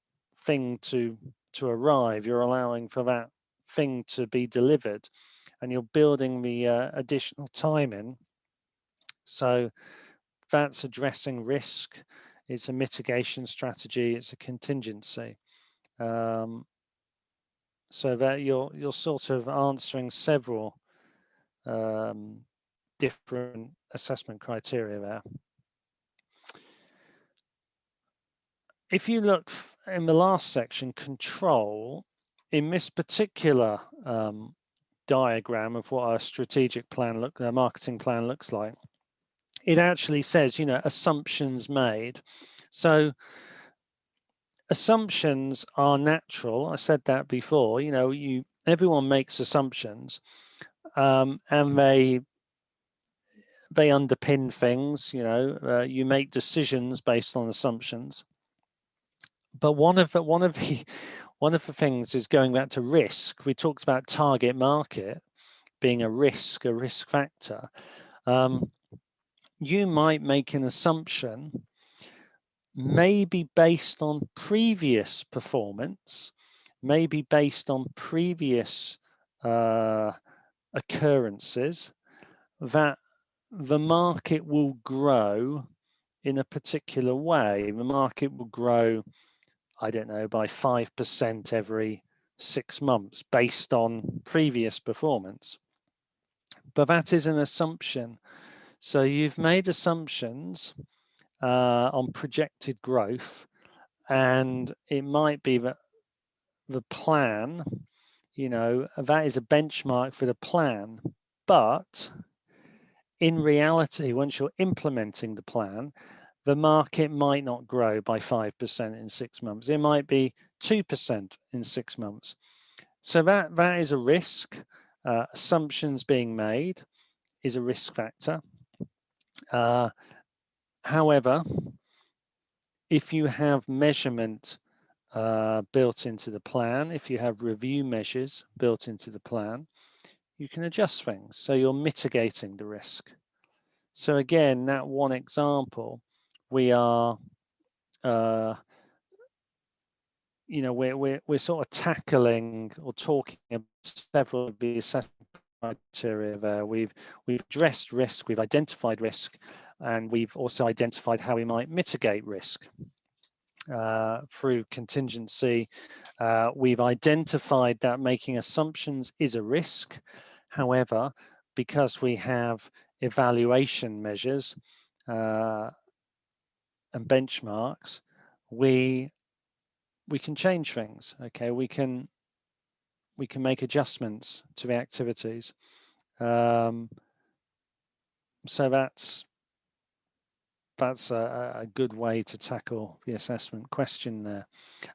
thing to arrive, you're allowing for that thing to be delivered, and you're building the additional time in. So that's addressing risk, it's a mitigation strategy, it's a contingency. So that you're sort of answering several different assessment criteria there. If you look in the last section, control, in this particular diagram of what a strategic plan, a marketing plan looks like, it actually says, you know, assumptions made. So assumptions are natural. I said that before. You know, everyone makes assumptions, and they underpin things. You know, you make decisions based on assumptions. But one of the things is going back to risk. We talked about target market being a risk factor. You might make an assumption maybe based on previous performance, maybe based on previous occurrences, that the market will grow in a particular way. The market will grow, I don't know, by 5% every 6 months based on previous performance. But that is an assumption. So you've made assumptions on projected growth, and it might be that the plan, you know, that is a benchmark for the plan. But in reality, once you're implementing the plan, the market might not grow by 5% in 6 months. It might be 2% in 6 months. So that is a risk. Assumptions being made is a risk factor. However, if you have measurement built into the plan, if you have review measures built into the plan, you can adjust things. So you're mitigating the risk. So again, that one example, we are, you know, we're sort of tackling or talking about several of the assessment criteria there. We've addressed risk, we've identified risk, and we've also identified how we might mitigate risk through contingency. We've identified that making assumptions is a risk. However, because we have evaluation measures and benchmarks, we can change things. Okay, we can make adjustments to the activities. So that's a good way to tackle the assessment question there.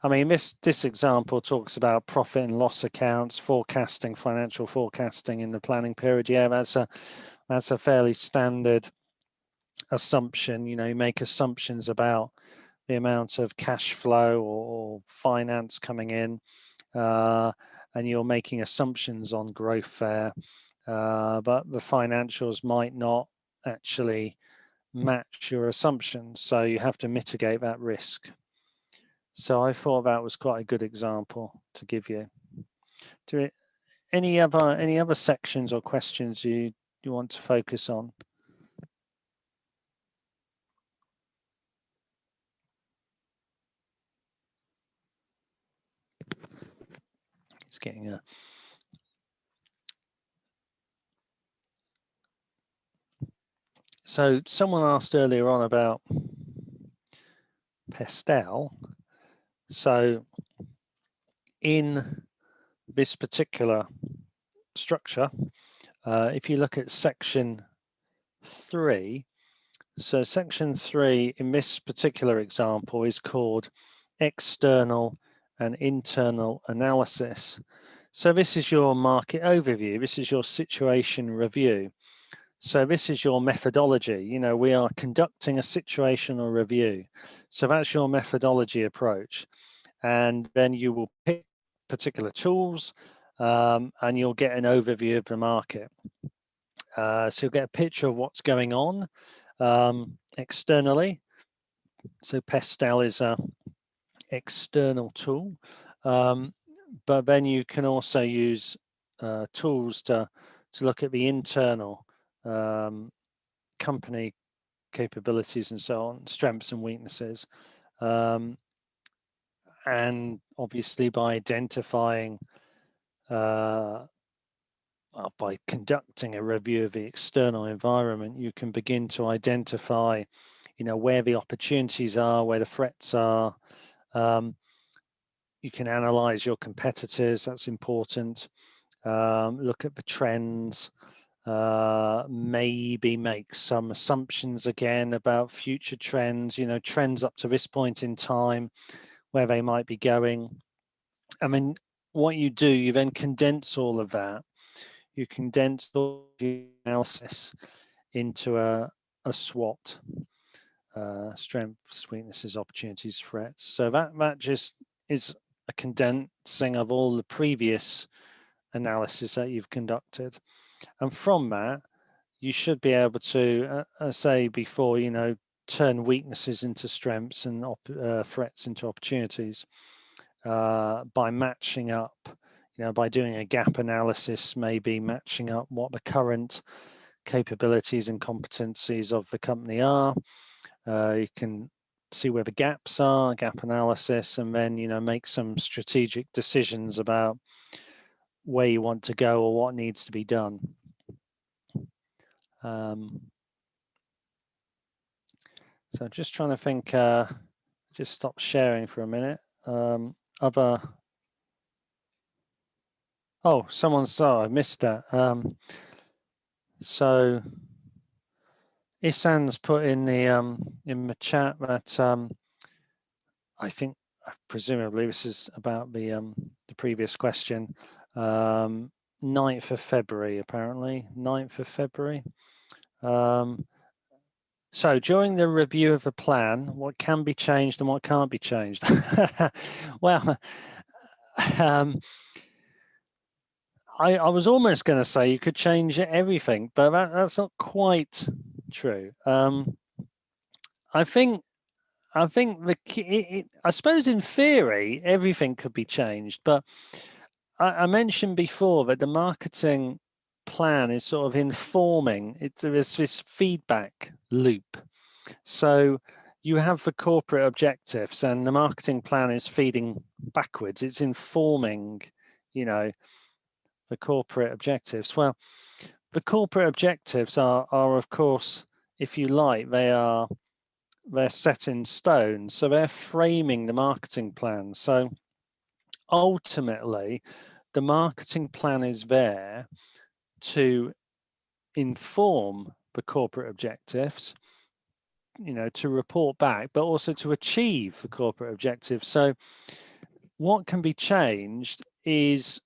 I mean, this example talks about profit and loss accounts, forecasting, financial forecasting in the planning period. Yeah, that's a fairly standard assumption. You know, you make assumptions about the amount of cash flow or finance coming in, and you're making assumptions on growth there, but the financials might not actually match your assumptions, so you have to mitigate that risk. So I thought that was quite a good example to give you. Any other sections or questions you want to focus on? It's getting a So someone asked earlier on about Pestel. So in this particular structure, if you look at section 3, so section 3 in this particular example is called external and internal analysis. So this is your market overview, this is your situation review. So this is your methodology. You know, we are conducting a situational review. So that's your methodology approach. And then you will pick particular tools and you'll get an overview of the market. So you'll get a picture of what's going on externally. So Pestel is an external tool, but then you can also use tools to look at the internal company capabilities and so on, strengths and weaknesses. And obviously by identifying, by conducting a review of the external environment, you can begin to identify, you know, where the opportunities are, where the threats are. You can analyze your competitors, that's important. Look at the trends, maybe make some assumptions again about future trends, you know, trends up to this point in time, where they might be going. I mean, what you do, you then condense all of that. You condense all the analysis into a SWOT, strengths, weaknesses, opportunities, threats. So that just is a condensing of all the previous analysis that you've conducted. And from that, you should be able to, say before, you know, turn weaknesses into strengths and threats into opportunities by matching up, by doing a gap analysis, maybe matching up what the current capabilities and competencies of the company are. You can see where the gaps are, gap analysis, and then make some strategic decisions about where you want to go or what needs to be done. So just trying to think, just stop sharing for a minute. Oh, I missed that. So Isan's put in the chat that I think presumably this is about the previous question. 9th of February, apparently. 9th of February. So during the review of the plan, what can be changed and what can't be changed? Well, I was almost going to say you could change everything, but that's not quite true. I think the key, I suppose in theory everything could be changed, but I mentioned before that the marketing plan is sort of informing. There's this feedback loop. So you have the corporate objectives, and the marketing plan is feeding backwards. It's informing, the corporate objectives. Well, the corporate objectives are of course, if you like, they're set in stone. So they're framing the marketing plan. So ultimately, the marketing plan is there to inform the corporate objectives, to report back, but also to achieve the corporate objectives. So what can be changed is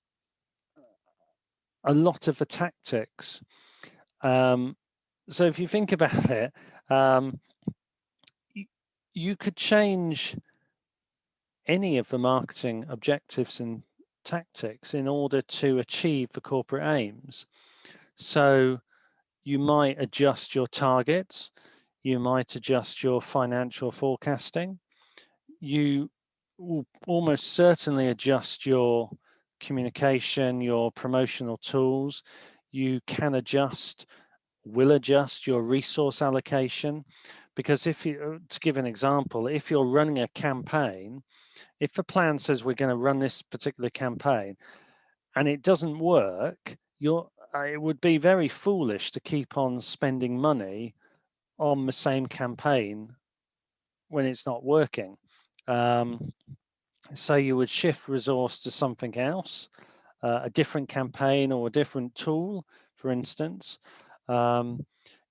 a lot of the tactics. So if you think about it, you could change any of the marketing objectives and tactics in order to achieve the corporate aims. So you might adjust your targets, you might adjust your financial forecasting, you will almost certainly adjust your communication, your promotional tools. You can will adjust your resource allocation, because to give an example, if you're running a campaign, if the plan says we're going to run this particular campaign and it doesn't work, it would be very foolish to keep on spending money on the same campaign when it's not working. So you would shift resource to something else, a different campaign or a different tool, for instance.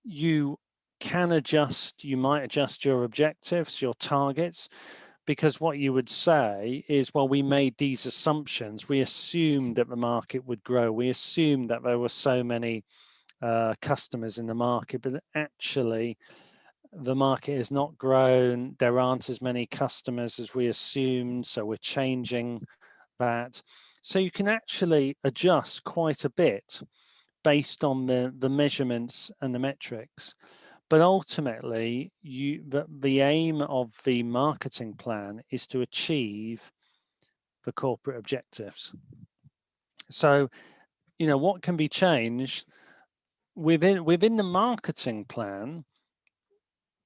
You might adjust your objectives, your targets, because what you would say is, well, we made these assumptions. We assumed that the market would grow. We assumed that there were so many customers in the market, but actually the market has not grown. There aren't as many customers as we assumed, so we're changing that. So you can actually adjust quite a bit based on the measurements and the metrics. But ultimately, the aim of the marketing plan is to achieve the corporate objectives. So, what can be changed within the marketing plan?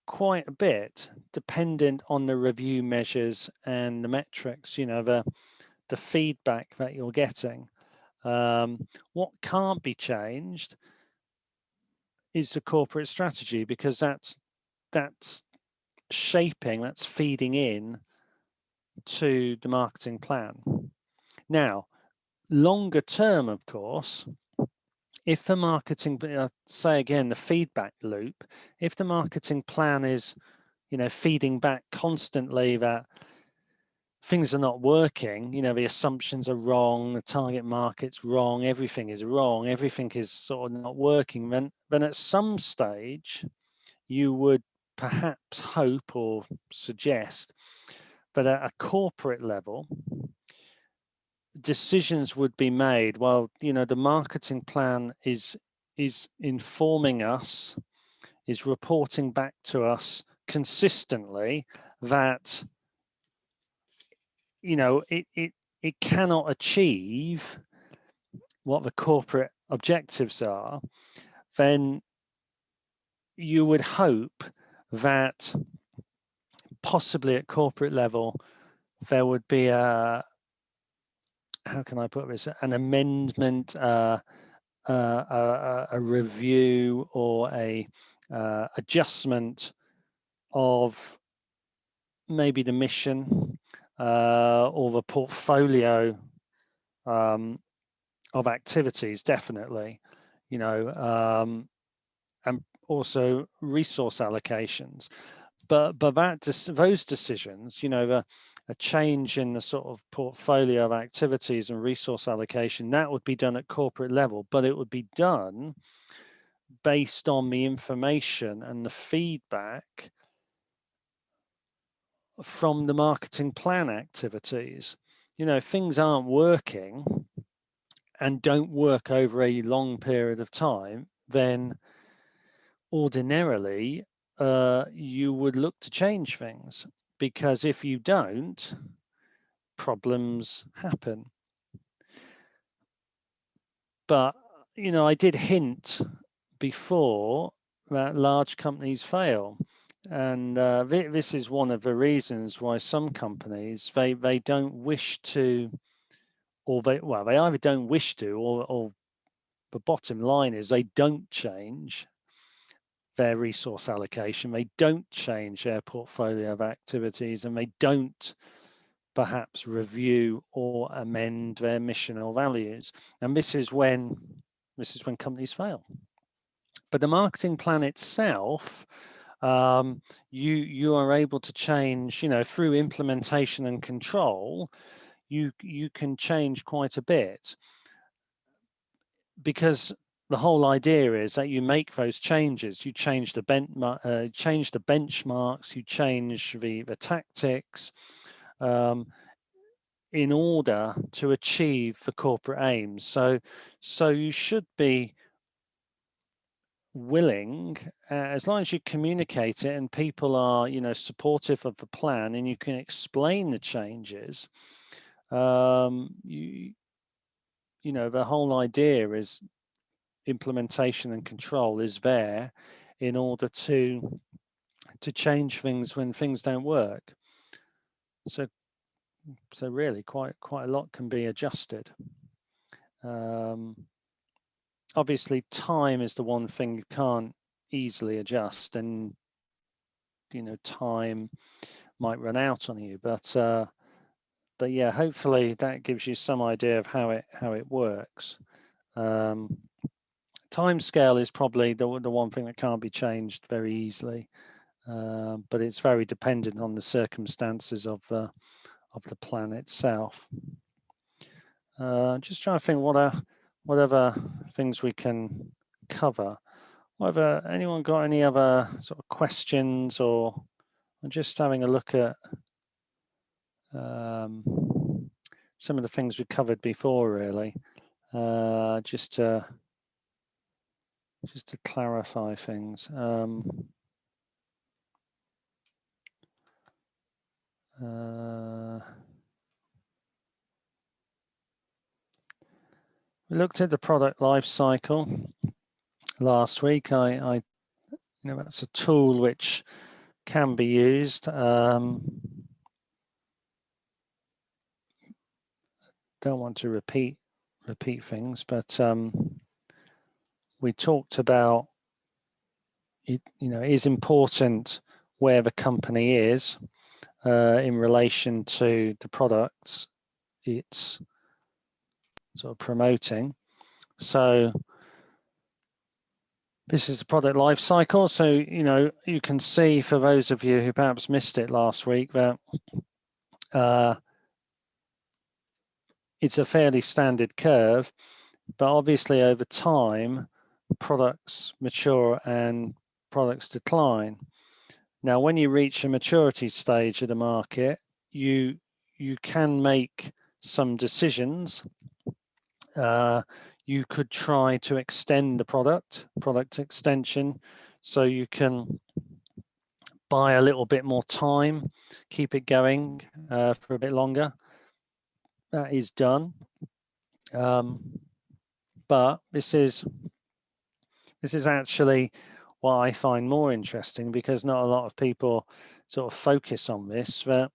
Quite a bit, dependent on the review measures and the metrics. The feedback that you're getting. What can't be changed is the corporate strategy, because that's shaping, that's feeding in to the marketing plan. Now, longer term, of course, if the marketing, say again, the feedback loop, if the marketing plan is, feeding back constantly that things are not working, the assumptions are wrong, the target market's wrong, everything is wrong, everything is sort of not working, then at some stage you would perhaps hope or suggest that at a corporate level, decisions would be made. Well, the marketing plan is informing us, is reporting back to us consistently that, you know, it cannot achieve what the corporate objectives are, then you would hope that possibly at corporate level there would be a, how can I put this, an amendment, a review, or a adjustment of maybe the mission or the portfolio of activities, definitely, you know, and also resource allocations. But those decisions, you know, a change in the sort of portfolio of activities and resource allocation, that would be done at corporate level, but it would be done based on the information and the feedback from the marketing plan activities. You know, if things aren't working and don't work over a long period of time, then ordinarily you would look to change things, because if you don't, problems happen. But, you know, I did hint before that large companies fail. And this is one of the reasons why some companies, they don't wish to, or they either don't wish to, or the bottom line is they don't change their resource allocation, they don't change their portfolio of activities, and they don't perhaps review or amend their mission or values. And this is when companies fail. But the marketing plan itself, you are able to change, you know, through implementation and control. You can change quite a bit, because the whole idea is that you make those changes. You change the benchmarks, you change the tactics in order to achieve the corporate aims. So you should be willing, as long as you communicate it and people are, you know, supportive of the plan, and you can explain the changes. You know, the whole idea is implementation and control is there in order to change things when things don't work. So really quite a lot can be adjusted. Obviously time is the one thing you can't easily adjust, and you know, time might run out on you, but yeah, hopefully that gives you some idea of how it works. Time scale is probably the one thing that can't be changed very easily, but it's very dependent on the circumstances of the plan itself. Just trying to think what other things we can cover. Whether anyone got any other sort of questions, or I'm just having a look at some of the things we covered before, really, just to clarify things. We looked at the product life cycle last week. You know, that's a tool which can be used. Don't want to repeat things, but we talked about it. You know, it is important where the company is in relation to the products it's sort of promoting. So this is the product life cycle. So, you know, you can see, for those of you who perhaps missed it last week, that it's a fairly standard curve, but obviously over time, products mature and products decline. Now, when you reach a maturity stage of the market, you can make some decisions. You could try to extend the product extension, so you can buy a little bit more time, keep it going for a bit longer. That is done. But this is actually what I find more interesting, because not a lot of people sort of focus on this, that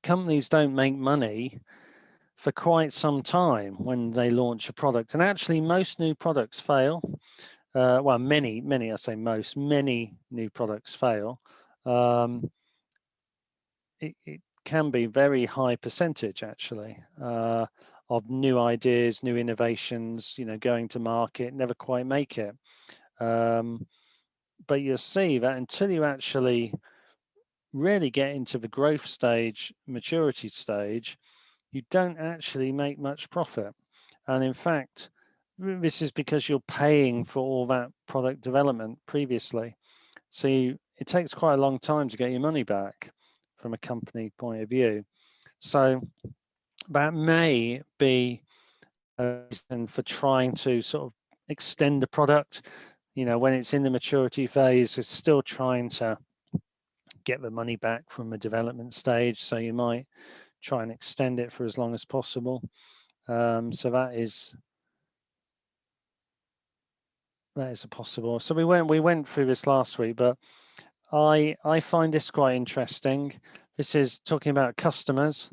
companies don't make money for quite some time when they launch a product. And actually most new products fail. Well, many, I say most, many new products fail. It can be very high percentage actually of new ideas, new innovations, you know, going to market, never quite make it. But you'll see that until you actually really get into the growth stage, maturity stage, you don't actually make much profit. And in fact, this is because you're paying for all that product development previously. So it takes quite a long time to get your money back from a company point of view. So that may be a reason for trying to sort of extend the product. You know, when it's in the maturity phase, it's still trying to get the money back from the development stage. So you might try and extend it for as long as possible. So that is a possible. So we went through this last week, but I find this quite interesting. This is talking about customers.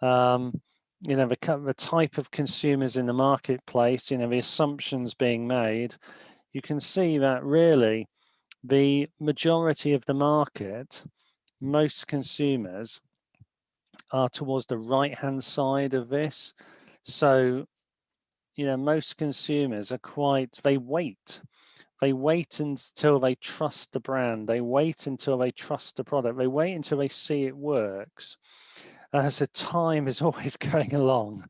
You know, the type of consumers in the marketplace, you know, the assumptions being made. You can see that really the majority of the market, most consumers, are towards the right-hand side of this. So, you know, most consumers are they wait until they trust the brand. They wait until they trust the product. They wait until they see it works. So time is always going along,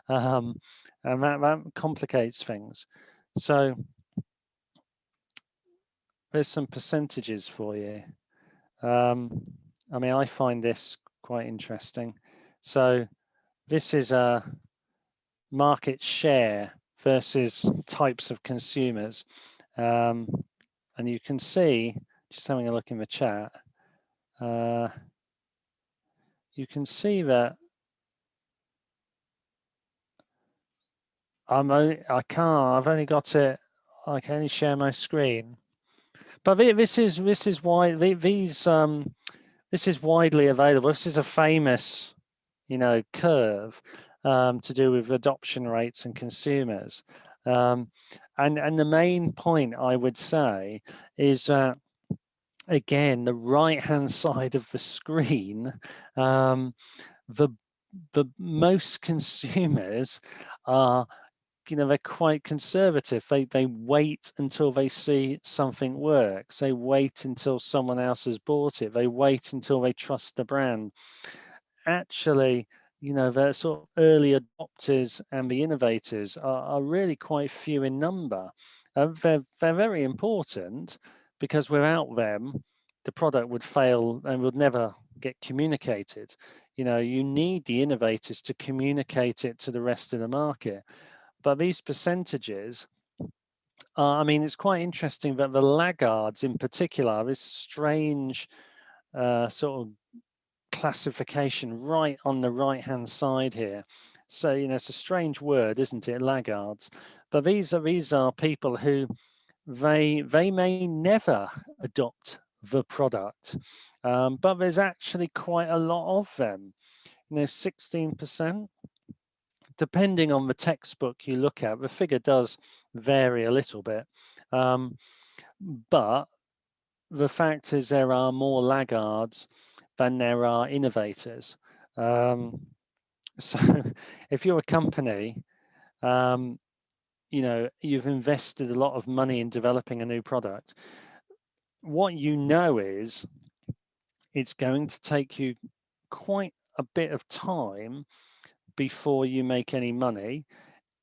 and that complicates things. So there's some percentages for you. I mean, I find this quite interesting. So this is a market share versus types of consumers. And you can see, just having a look in the chat, you can see that I've only got it, I can only share my screen. But this is why this is widely available. This is a famous, you know, curve to do with adoption rates and consumers. And the main point I would say is that, again, the right-hand side of the screen, the most consumers are, you know, they're quite conservative. They wait until they see something works. They wait until someone else has bought it. They wait until they trust the brand. Actually, you know, the sort of early adopters and the innovators are really quite few in number. They're very important, because without them, the product would fail and would never get communicated. You know, you need the innovators to communicate it to the rest of the market. But these percentages, I mean, it's quite interesting that the laggards in particular, this strange sort of classification right on the right hand side here. So, you know, it's a strange word, isn't it, laggards? But these are people who they may never adopt the product, but there's actually quite a lot of them. You know, 16%. Depending on the textbook you look at, the figure does vary a little bit, but the fact is there are more laggards than there are innovators. So if you're a company, you know, you've invested a lot of money in developing a new product, what you know is it's going to take you quite a bit of time before you make any money.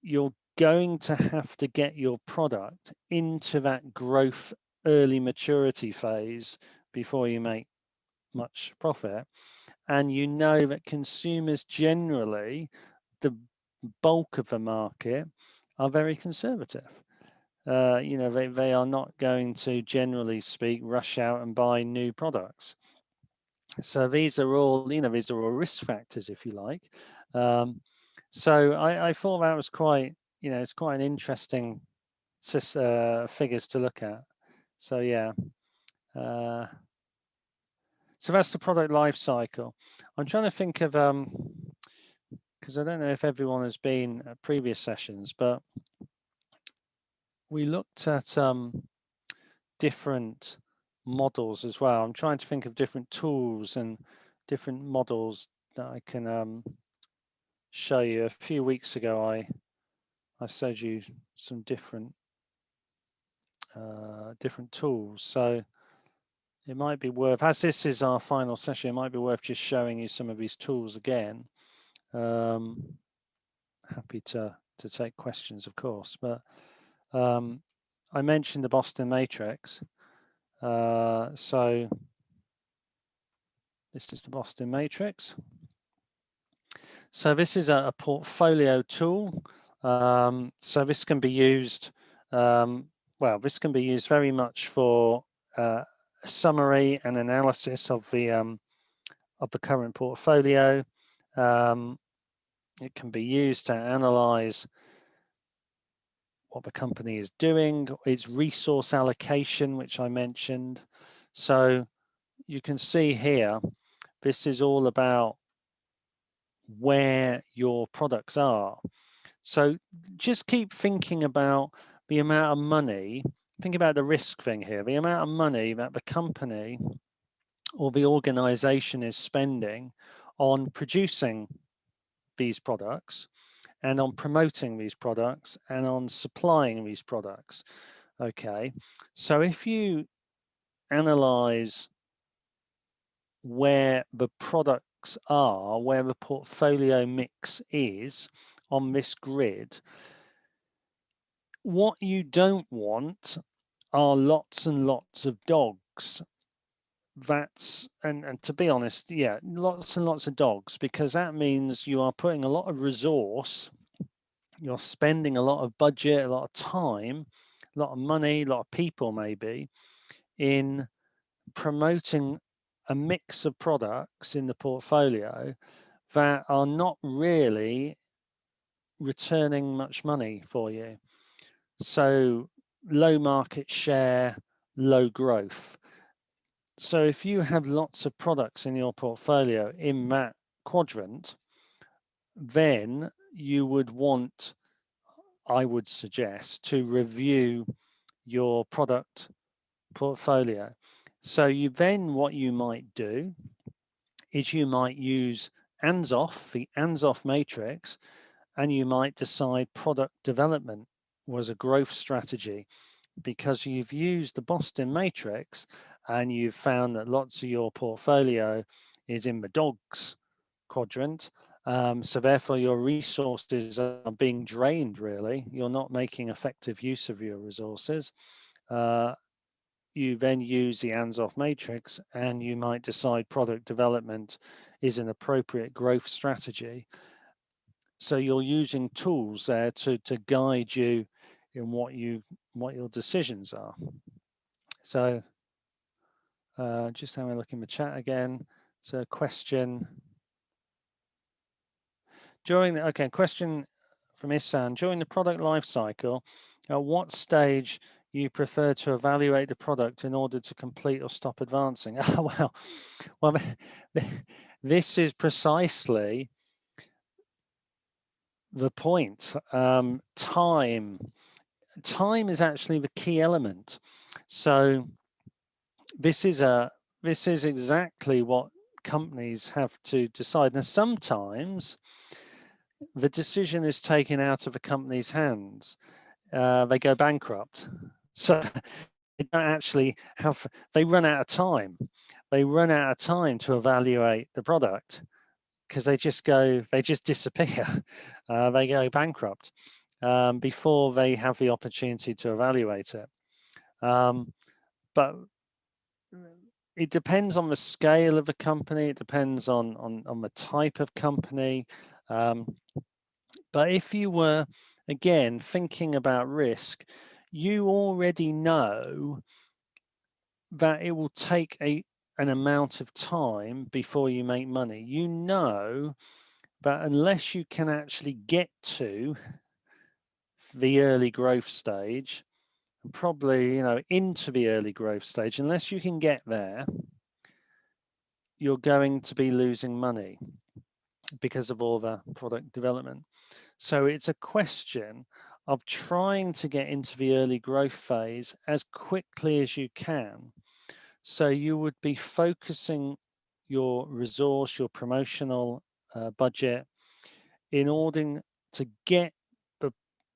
You're going to have to get your product into that growth early maturity phase before you make much profit. And you know that consumers generally, the bulk of the market, are very conservative. you know, they are not going to, generally speak, rush out and buy new products. So these are all, you know, these are all risk factors, if you like. So I thought that was quite, you know, it's quite an interesting figures to look at. So yeah. So that's the product life cycle. I'm trying to think of, because I don't know if everyone has been at previous sessions, but we looked at different models as well. I'm trying to think of different tools and different models that I can show you. A few weeks ago, I showed you some different tools. So it might be worth, as this is our final session, it might be worth just showing you some of these tools again. Happy to take questions, of course, but I mentioned the Boston Matrix. So this is the Boston Matrix. So this is a portfolio tool. So this can be used, well, this can be used very much for summary and analysis of the current portfolio. It can be used to analyze what the company is doing, its resource allocation, which I mentioned. So you can see here, this is all about where your products are. So just keep thinking about the amount of money, think about the risk thing here, the amount of money that the company or the organization is spending on producing these products and on promoting these products and on supplying these products. Okay, so if you analyze where the products are, where the portfolio mix is on this grid, what you don't want are lots and lots of dogs. That's, and to be honest, yeah, lots and lots of dogs, because that means you are putting a lot of resource, you're spending a lot of budget, a lot of time, a lot of money, a lot of people maybe, in promoting a mix of products in the portfolio that are not really returning much money for you. So low market share, low growth. So if you have lots of products in your portfolio in that quadrant, then you would want, I would suggest, to review your product portfolio. So you then, what you might do is you might use ANSOF, the ANSOF matrix, and you might decide product development was a growth strategy, because you've used the Boston matrix and you've found that lots of your portfolio is in the dogs quadrant. So therefore your resources are being drained, really. You're not making effective use of your resources. You then use the ANSOF matrix and you might decide product development is an appropriate growth strategy. So you're using tools there to guide you in what your decisions are. So just having a look in the chat again. So question question from Isan. During the product life cycle, at what stage you prefer to evaluate the product in order to complete or stop advancing? well, this is precisely the point. Time is actually the key element. So this is exactly what companies have to decide. Now, sometimes the decision is taken out of a company's hands. They go bankrupt. So they don't actually have, they run out of time. They run out of time to evaluate the product because they just disappear. They go bankrupt before they have the opportunity to evaluate it. But it depends on the scale of the company. It depends on the type of company. But if you were, again, thinking about risk, you already know that it will take an amount of time before you make money. You know that unless you can actually get to the early growth stage, probably, into the early growth stage, unless you can get there, you're going to be losing money because of all the product development. So it's a question of trying to get into the early growth phase as quickly as you can. So you would be focusing your resource, your promotional budget, in order to get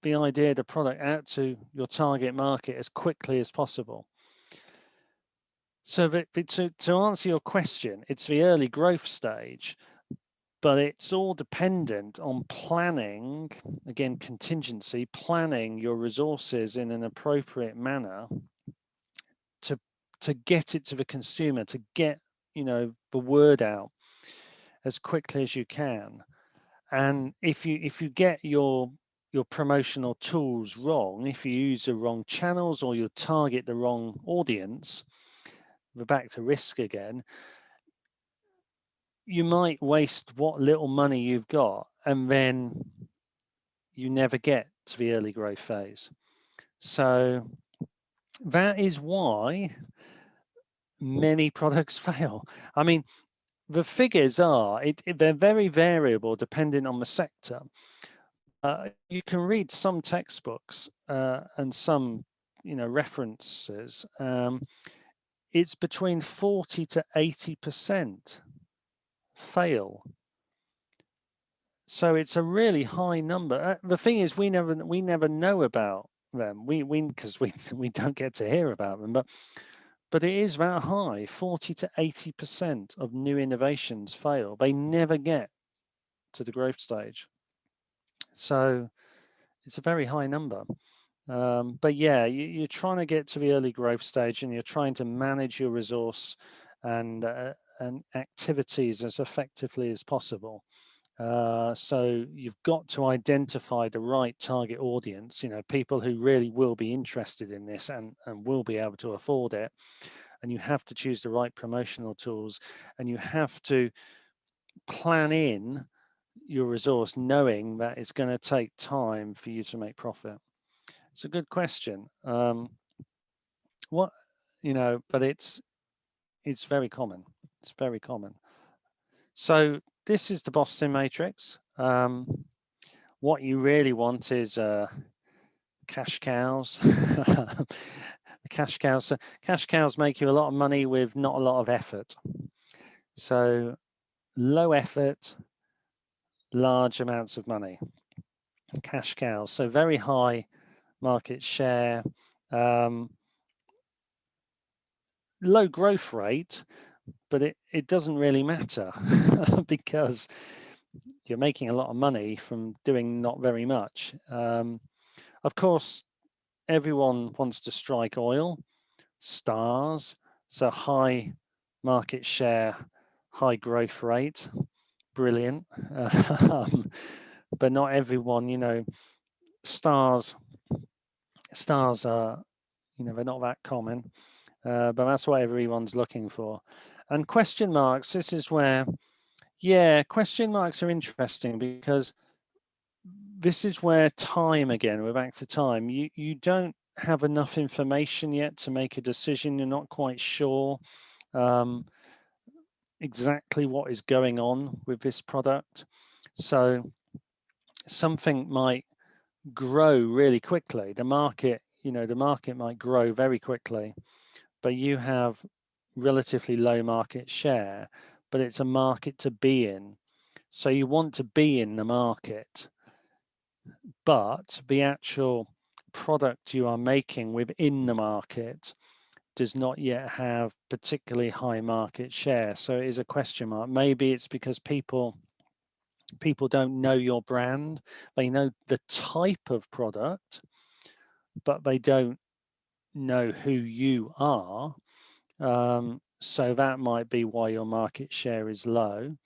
the idea, the product out to your target market as quickly as possible. So to answer your question, it's the early growth stage, but it's all dependent on planning, again, contingency, planning your resources in an appropriate manner to get it to the consumer, to get, the word out as quickly as you can. And if you get your promotional tools wrong, if you use the wrong channels or you target the wrong audience, we're back to risk again, you might waste what little money you've got, and then you never get to the early growth phase. So that is why many products fail. I mean, the figures are, they're very variable depending on the sector. You can read some textbooks and some, references. It's between 40 to 80% fail. So it's a really high number. The thing is, we never know about them. Because we don't get to hear about them. But it is that high. 40 to 80% of new innovations fail. They never get to the growth stage. So it's a very high number. But yeah, you're trying to get to the early growth stage, and you're trying to manage your resource and activities as effectively as possible. So you've got to identify the right target audience, people who really will be interested in this and will be able to afford it. And you have to choose the right promotional tools, and you have to plan in your resource knowing that it's going to take time for you to make profit. It's a good question. But it's very common. It's very common. So this is the Boston matrix. What you really want is cash cows. The cash cows. So cash cows make you a lot of money with not a lot of effort. So low effort, large amounts of money. Cash cows. So very high market share, low growth rate, but it doesn't really matter because you're making a lot of money from doing not very much. Of course, everyone wants to strike oil, stars, so high market share, high growth rate, brilliant. But not everyone, stars are, they're not that common, but that's what everyone's looking for. And question marks, this is where, question marks are interesting, because this is where time, again, we're back to time. You don't have enough information yet to make a decision. You're not quite sure exactly what is going on with this product. So something might grow really quickly. The market might grow very quickly, but you have relatively low market share, but it's a market to be in. So you want to be in the market, but the actual product you are making within the market does not yet have particularly high market share. So it is a question mark. Maybe it's because people don't know your brand. They know the type of product, but they don't know who you are. So that might be why your market share is low.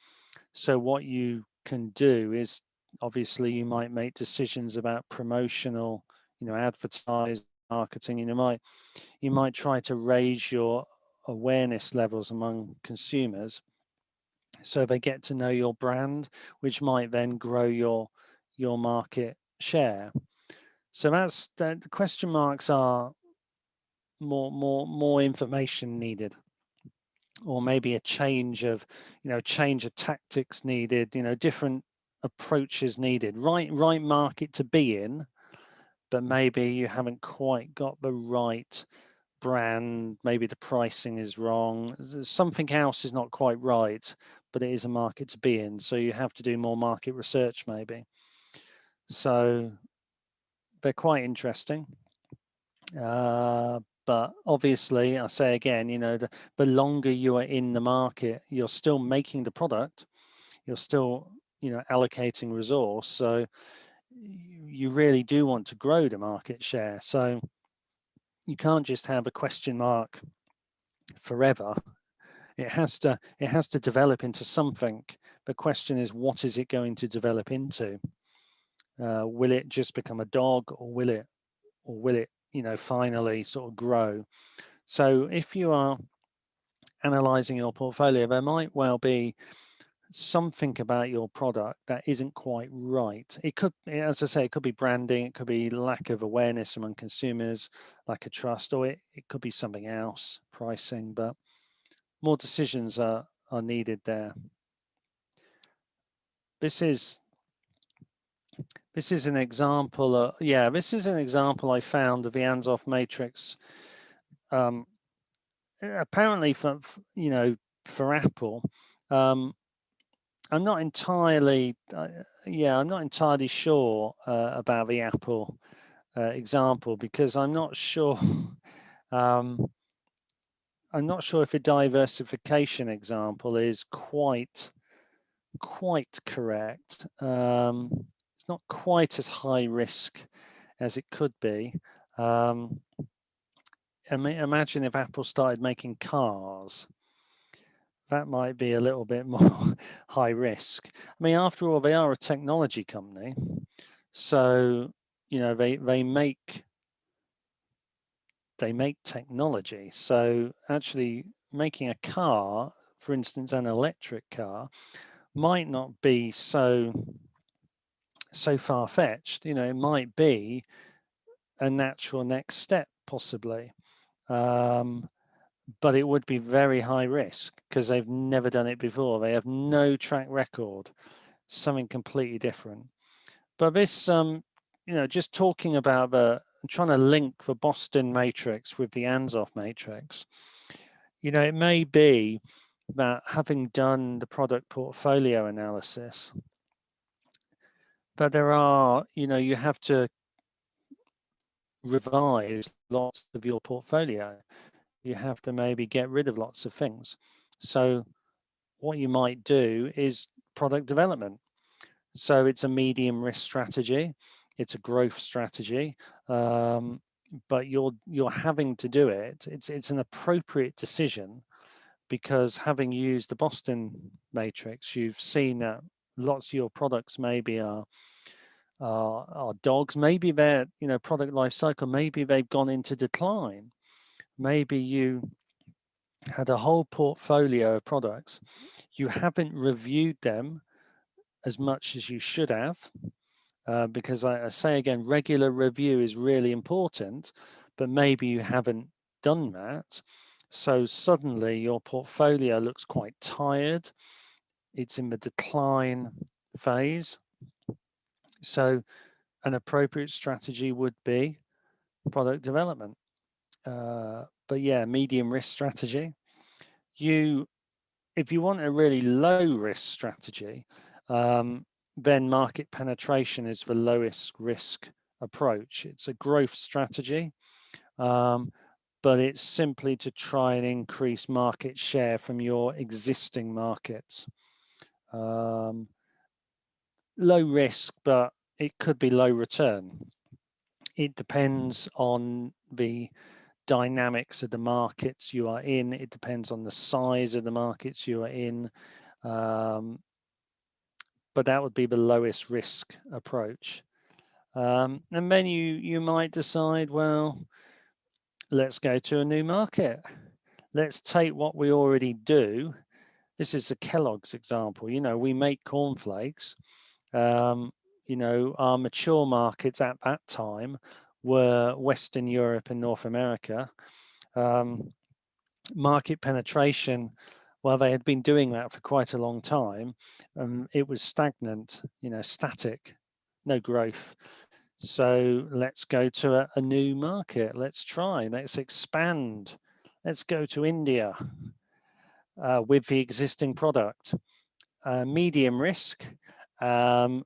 So what you can do is, obviously, you might make decisions about promotional, advertising marketing, you might try to raise your awareness levels among consumers so they get to know your brand, which might then grow your market share. So that's the question marks are more information needed, or maybe a change of tactics needed, different approaches needed. Right market to be in, but maybe you haven't quite got the right brand, maybe the pricing is wrong, something else is not quite right, but it is a market to be in, so you have to do more market research maybe. So they're quite interesting, but obviously I say again, the longer you are in the market, you're still making the product, you're still allocating resource, so you really do want to grow the market share. So you can't just have a question mark forever. It has to develop into something. The question is, what is it going to develop into? Will it just become a dog, or will it finally sort of grow? So if you are analyzing your portfolio, there might well be something about your product that isn't quite right. It could, as I say, it could be branding, it could be lack of awareness among consumers, lack of trust, or it could be something else, pricing, but more decisions are needed there. This is an example. This is an example I found of the Anzoff matrix. Apparently, for Apple, I'm not entirely sure about the Apple example, because I'm not sure. I'm not sure if a diversification example is quite correct. It's not quite as high risk as it could be. Imagine if Apple started making cars. That might be a little bit more high risk. I mean, after all, they are a technology company, so they make technology. So actually making a car, for instance, an electric car, might not be so far-fetched. It might be a natural next step, possibly, but it would be very high risk because they've never done it before. They have no track record, something completely different. But this, just talking about trying to link the Boston matrix with the Anzoff matrix, it may be that having done the product portfolio analysis, that there are, you have to revise lots of your portfolio. You have to maybe get rid of lots of things. So what you might do is product development. So it's a medium risk strategy, it's a growth strategy, but you're having to do it. It's an appropriate decision, because having used the Boston matrix, you've seen that lots of your products maybe are dogs. Maybe their product life cycle, maybe they've gone into decline. Maybe you had a whole portfolio of products, you haven't reviewed them as much as you should have, because I say again, regular review is really important, but maybe you haven't done that. So suddenly your portfolio looks quite tired. It's in the decline phase. So an appropriate strategy would be product development. But yeah, medium risk strategy. If you want a really low risk strategy, then market penetration is the lowest risk approach. It's a growth strategy, but it's simply to try and increase market share from your existing markets. Low risk, but it could be low return. It depends on the dynamics of the markets you are in. It depends on the size of the markets you are in. But that would be the lowest risk approach. And then you might decide, well, let's go to a new market. Let's take what we already do. This is the Kellogg's example. You know, we make cornflakes. You know, our mature markets at that time were Western Europe and North America. Market penetration, well, they had been doing that for quite a long time. It was stagnant, you know, static, no growth. So let's go to a new market. Let's try, let's expand. Let's go to India with the existing product. Medium risk. And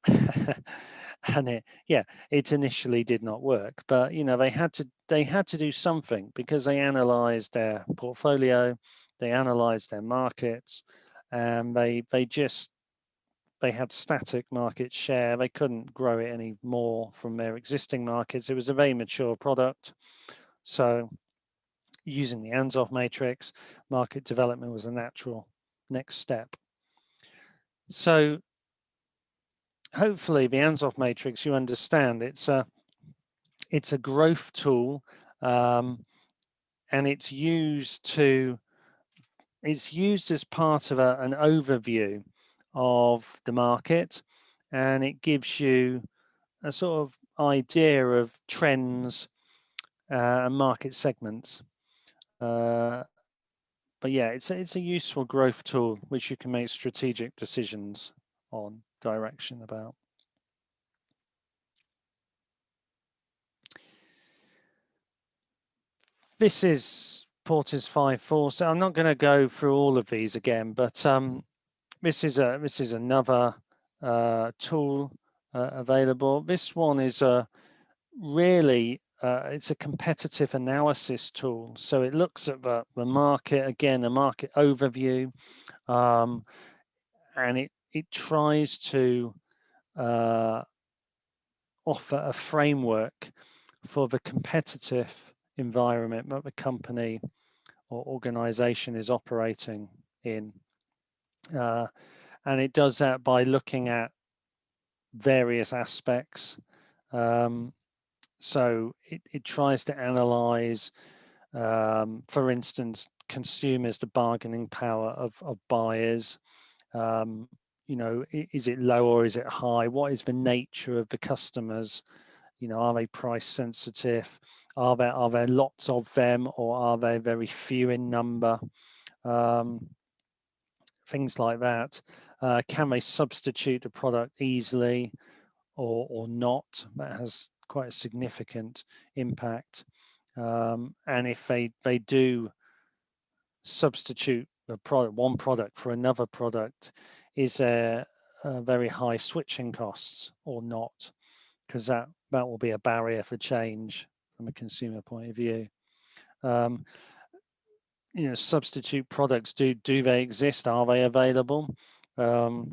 it initially did not work, but you know, they had to do something because they analyzed their portfolio, they analyzed their markets, and they had static market share. They couldn't grow it any more from their existing markets. It was a very mature product. So using the Anzoff matrix, market development was a natural next step. So hopefully the Anzoff matrix, you understand, it's a growth tool, and it's used as part of an overview of the market, and it gives you a sort of idea of trends and market segments. But yeah, it's a useful growth tool which you can make strategic decisions on direction about. This is Porter's 5-4. So I'm not going to go through all of these again, but this is another tool available. This one is really it's a competitive analysis tool. So it looks at the market, again, a market overview, and it tries to offer a framework for the competitive environment that the company or organization is operating in. And it does that by looking at various aspects. So it tries to analyze, for instance, consumers, the bargaining power of buyers. You know, is it low or is it high? What is the nature of the customers? You know, are they price sensitive? Are there lots of them, or are they very few in number? Things like that. Can they substitute a product easily or not? That has quite a significant impact. And if they do substitute one product for another product, is there very high switching costs or not? Because that will be a barrier for change from a consumer point of view. You know, substitute products, do they exist? Are they available? Are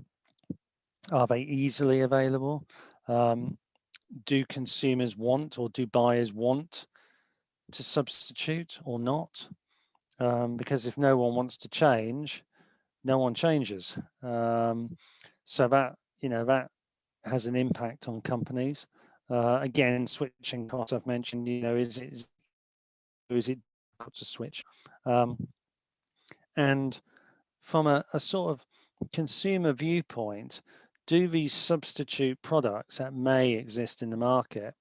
they easily available? Do consumers want, or do buyers want to substitute or not? Because if no one wants to change, no one changes. So that, you know, that has an impact on companies. Again, switching costs I've mentioned, you know, is it difficult to switch? And from a sort of consumer viewpoint, do these substitute products that may exist in the market,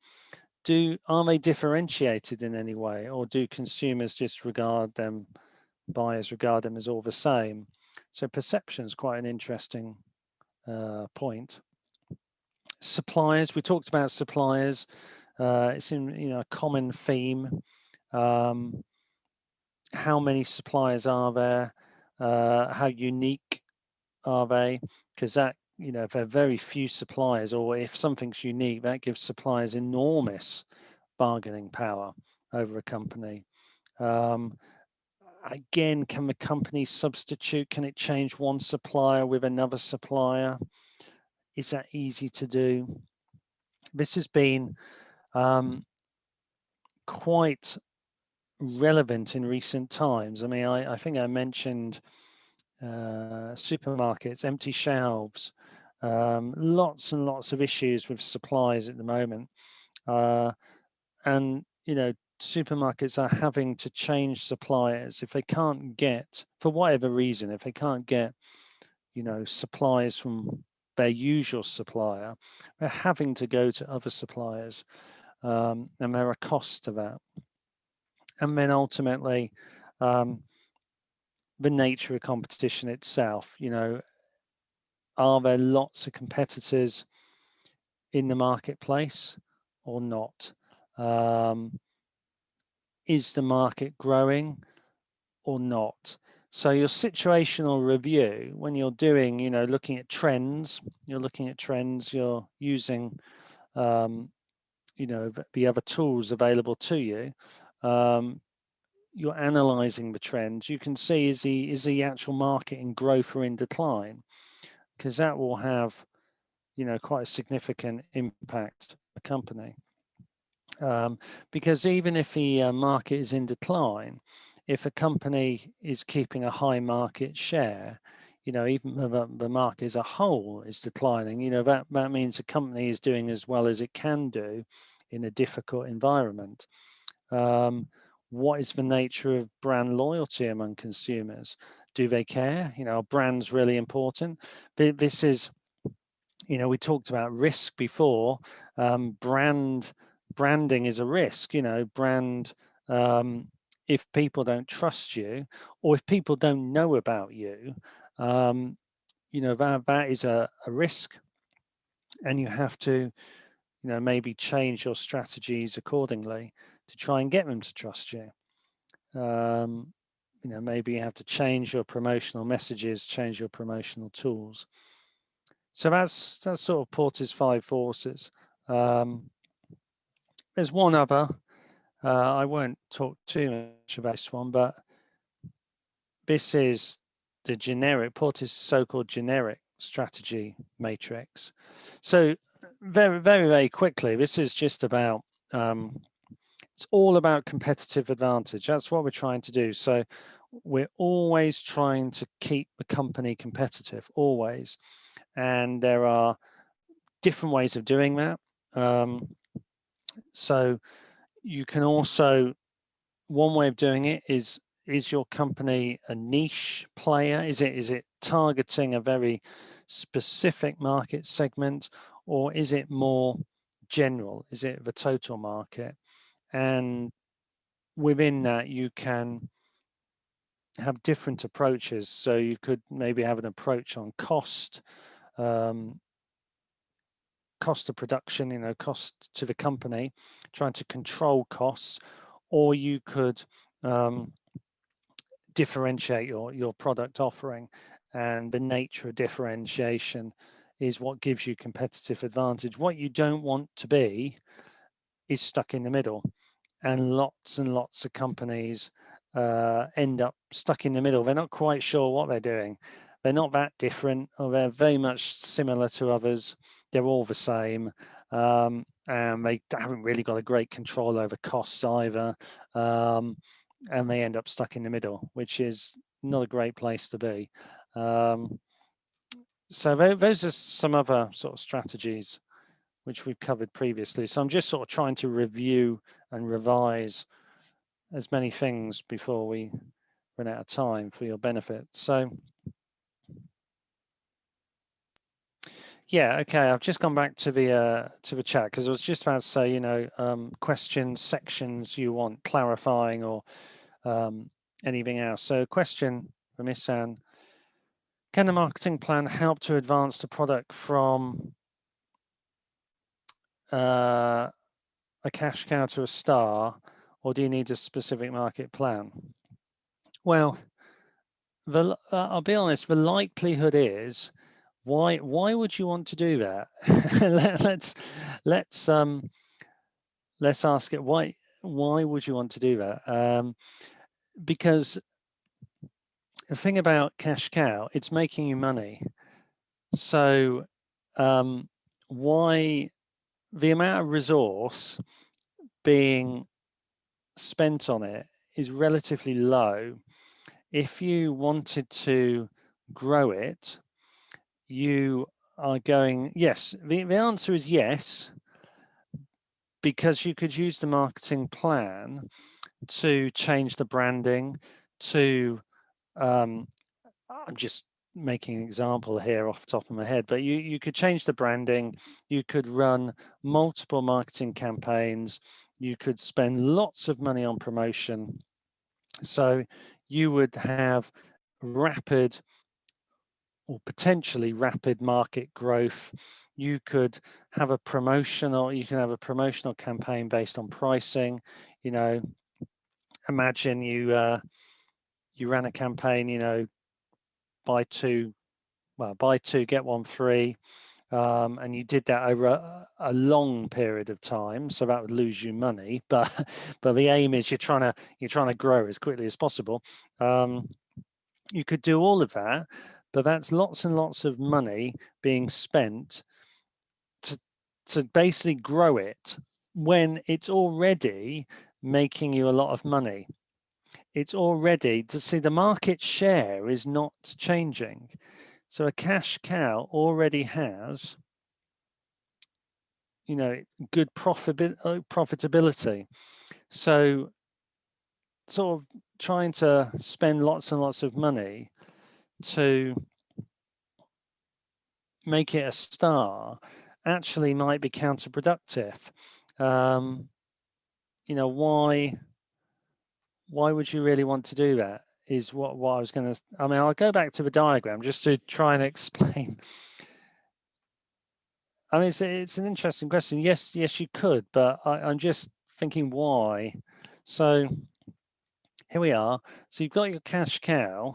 are they differentiated in any way, or do consumers just buyers regard them as all the same? So perception is quite an interesting point. Suppliers, we talked about suppliers. It's in, you know, a common theme. How many suppliers are there? How unique are they? Because that, you know, if there are very few suppliers, or if something's unique, that gives suppliers enormous bargaining power over a company. Again, can the company substitute? Can it change one supplier with another supplier? Is that easy to do? This has been quite relevant in recent times. I mean, I think I mentioned supermarkets, empty shelves. Lots and lots of issues with supplies at the moment. And, you know, supermarkets are having to change suppliers if they can't get, for whatever reason, if they can't get, you know, supplies from their usual supplier, they're having to go to other suppliers, and there are costs to that. And then ultimately, the nature of competition itself, you know, are there lots of competitors in the marketplace or not? Is the market growing or not? So your situational review, when you're doing, you know, looking at trends, you're using, you know, the other tools available to you. You're analyzing the trends. You can see, is the actual market in growth or in decline? Because that will have, you know, quite a significant impact on the company. Because even if the market is in decline, if a company is keeping a high market share, you know, even the market as a whole is declining, you know, that means a company is doing as well as it can do in a difficult environment. What is the nature of brand loyalty among consumers? Do they care? You know, are brands really important? This is, you know, we talked about risk before. Branding is a risk, you know, if people don't trust you, or if people don't know about you, you know, that is a risk, and you have to, you know, maybe change your strategies accordingly to try and get them to trust you. You know, maybe you have to change your promotional messages, change your promotional tools. So that's sort of Porter's 5 forces. There's one other. I won't talk too much about this one, but this is the generic, Porter's so-called generic strategy matrix. So very, very, very quickly, this is just about, it's all about competitive advantage. That's what we're trying to do. So we're always trying to keep the company competitive, always. And there are different ways of doing that. So you can also, one way of doing it is your company a niche player? Is it targeting a very specific market segment, or is it more general? Is it the total market? And within that, you can have different approaches. So you could maybe have an approach on cost, cost of production, you know, cost to the company, trying to control costs, or you could differentiate your product offering, and the nature of differentiation is what gives you competitive advantage. What you don't want to be is stuck in the middle, and lots of companies end up stuck in the middle. They're not quite sure what they're doing. They're not that different, or they're very much similar to others. They're all the same, and they haven't really got a great control over costs either, and they end up stuck in the middle, which is not a great place to be. So those are some other sort of strategies which we've covered previously. So I'm just sort of trying to review and revise as many things before we run out of time for your benefit. So yeah, okay, I've just gone back to the chat, because I was just about to say, you know, questions, sections you want clarifying, or anything else. So question from Isan: can the marketing plan help to advance the product from a cash cow to a star, or do you need a specific market plan? Well, I'll be honest, the likelihood is, why would you want to do that? Let's ask it, why would you want to do that? Because the thing about cash cow, it's making you money. So why the amount of resource being spent on it is relatively low. If you wanted to grow it, you are going, yes, the answer is yes, because you could use the marketing plan to change the branding, to, I'm just making an example here off the top of my head, but you could change the branding, you could run multiple marketing campaigns, you could spend lots of money on promotion. So you would have rapid or potentially rapid market growth. You could have a promotional, you can have a promotional campaign based on pricing. You know, imagine you you ran a campaign, you know, buy two get one free, and you did that over a long period of time, so that would lose you money. But the aim is you're trying to grow as quickly as possible. You could do all of that, but that's lots and lots of money being spent to basically grow it when it's already making you a lot of money. It's already, to see, the market share is not changing. So a cash cow already has, you know, good profitability. So sort of trying to spend lots and lots of money to make it a star actually might be counterproductive. You know, why would you really want to do that, is what I was going to, I mean, I'll go back to the diagram just to try and explain. I mean, it's an interesting question. Yes, you could, but I'm just thinking why. So here we are. So you've got your cash cow.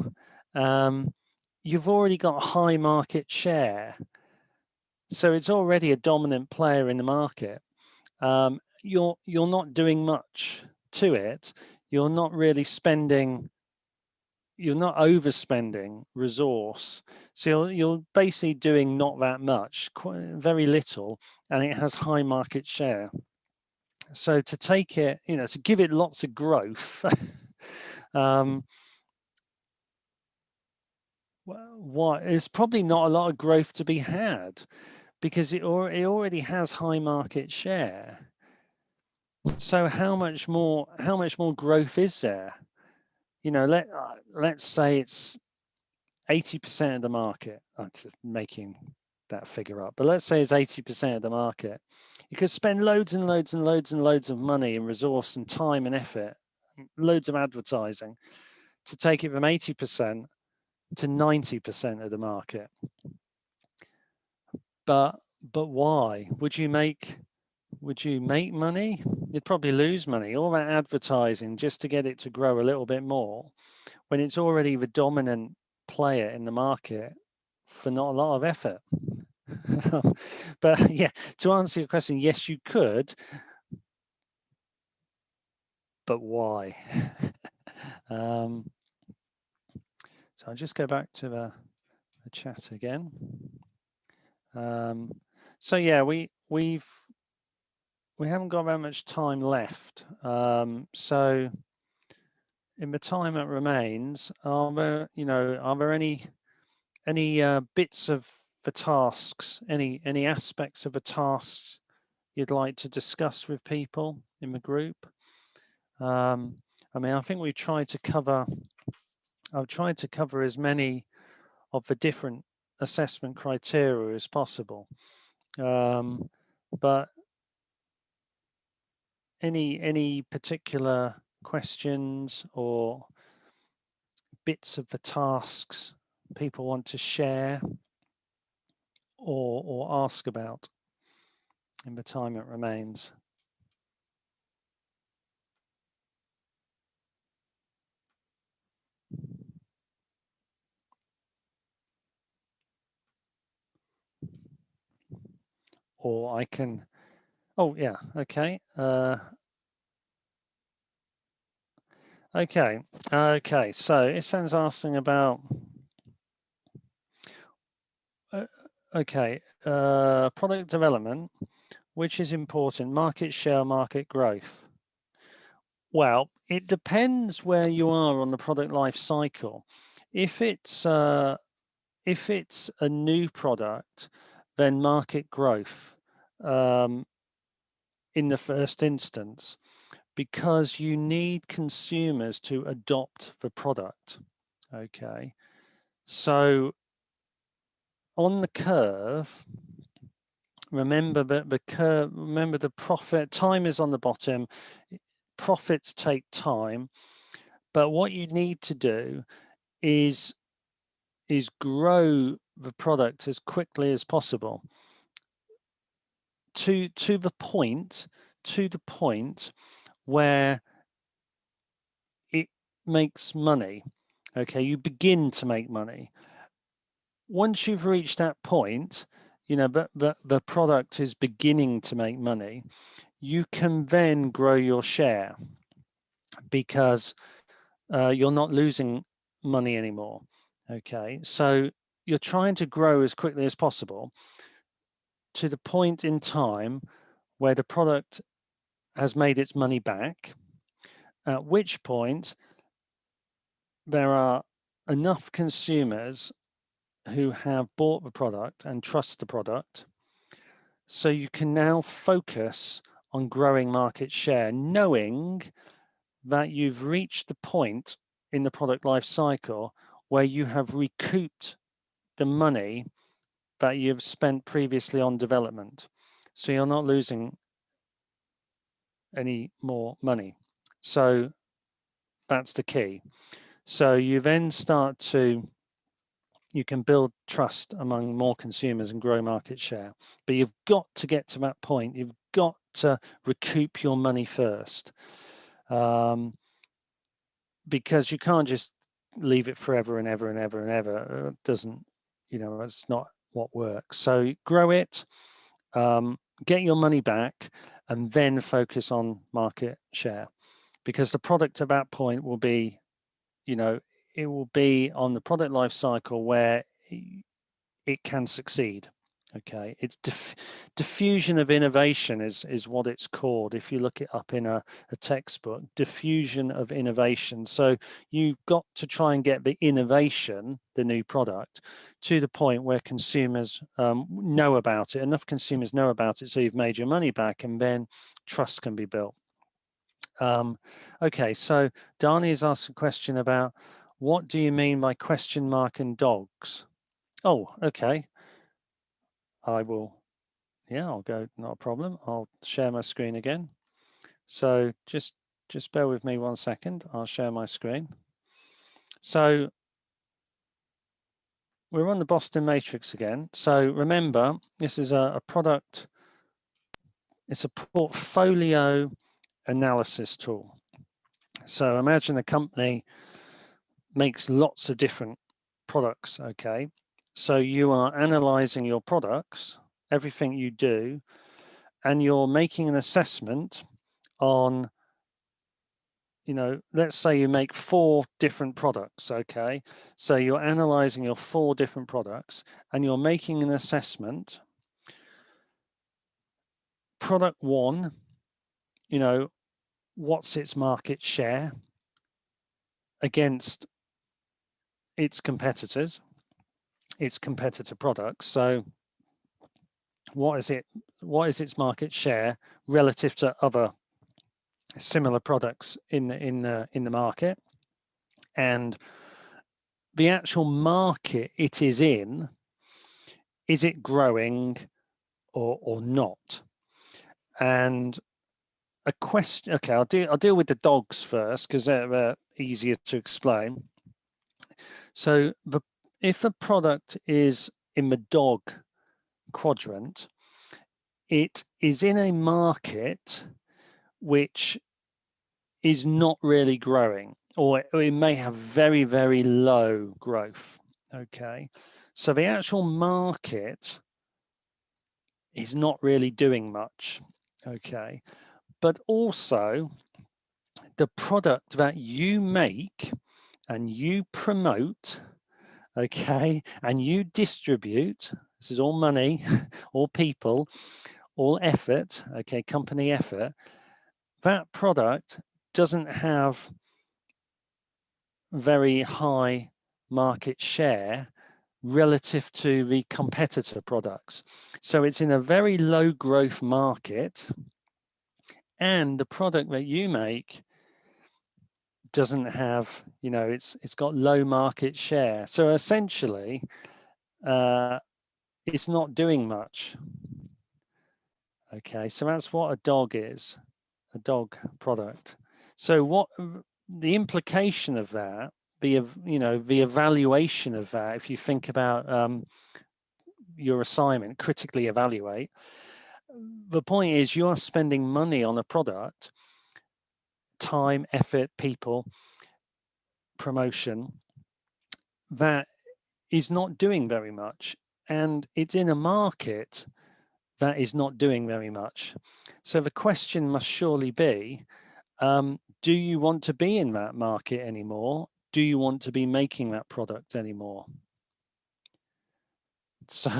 You've already got a high market share. So it's already a dominant player in the market. You're not doing much to it. You're not really spending, you're not overspending resource. So you're basically doing not that much, very little, and it has high market share. So to take it, you know, to give it lots of growth, what is probably not a lot of growth to be had, because it already has high market share. So how much more growth is there? You know, let's say it's 80% of the market. I'm just making that figure up, but let's say it's 80% of the market. You could spend loads and loads and loads and loads of money and resource and time and effort, loads of advertising, to take it from 80% to 90% of the market. But why? Would you make money? You'd probably lose money. All that advertising just to get it to grow a little bit more, when it's already the dominant player in the market for not a lot of effort. But yeah, to answer your question, yes, you could, but why? So I'll just go back to the chat again. So yeah, we haven't got that much time left. So in the time that remains, are there any bits of the tasks, any aspects of the tasks you'd like to discuss with people in the group? I mean, I think I've tried to cover as many of the different assessment criteria as possible. But any particular questions or bits of the tasks people want to share or ask about in the time that remains? Or I can, oh yeah, okay. Okay, so Isan's asking about, product development, which is important, market share, market growth. Well, it depends where you are on the product life cycle. If it's if it's a new product, then market growth in the first instance, because you need consumers to adopt the product. Okay, so on the curve, remember that the curve, remember the profit, time is on the bottom, profits take time, but what you need to do is grow the product as quickly as possible to the point where it makes money. Okay, you begin to make money. Once you've reached that point, you know, but the product is beginning to make money, you can then grow your share because you're not losing money anymore. Okay, so you're trying to grow as quickly as possible to the point in time where the product has made its money back, at which point there are enough consumers who have bought the product and trust the product. So you can now focus on growing market share, knowing that you've reached the point in the product life cycle where you have recouped the money that you've spent previously on development. So you're not losing any more money. So that's the key. So you then you can build trust among more consumers and grow market share. But you've got to get to that point. You've got to recoup your money first. Because you can't just leave it forever and ever and ever and ever. It doesn't, you know, it's not what works. So grow it, get your money back, and then focus on market share. Because the product at that point will be, you know, it will be on the product life cycle where it can succeed. Okay, it's diffusion of innovation is what it's called. If you look it up in a textbook, diffusion of innovation. So you've got to try and get the innovation, the new product, to the point where consumers know about it. Enough consumers know about it, so you've made your money back, and then trust can be built. Okay, so Dani has asked a question about what do you mean by question mark and dogs? Oh, okay. I will, yeah, I'll go, not a problem. I'll share my screen again. So just bear with me 1 second. I'll share my screen. So we're on the Boston Matrix again. So remember, this is a product, it's a portfolio analysis tool. So imagine a company makes lots of different products, okay? So you are analyzing your products, everything you do, and you're making an assessment on, you know, let's say you make 4 different products, okay? So you're analyzing your 4 different products and you're making an assessment. Product 1, you know, what's its market share against its competitors, its competitor products? So what is its market share relative to other similar products in the market? And the actual market it is in, is it growing or not? And a question, okay, I'll deal with the dogs first because they're easier to explain. So if a product is in the dog quadrant, it is in a market which is not really growing, or it may have very, very low growth. Okay, so the actual market is not really doing much. Okay, but also the product that you make and you promote, okay, and you distribute, this is all money, all people, all effort, okay, company effort, that product doesn't have very high market share relative to the competitor products. So it's in a very low growth market, and the product that you make doesn't have, you know, it's got low market share. So essentially, it's not doing much. Okay, so that's what a dog is, a dog product. So what the implication of that, the evaluation of that, if you think about your assignment, critically evaluate, the point is you are spending money on a product, time, effort, people, promotion, that is not doing very much, and it's in a market that is not doing very much. So the question must surely be, do you want to be in that market anymore? Do you want to be making that product anymore? So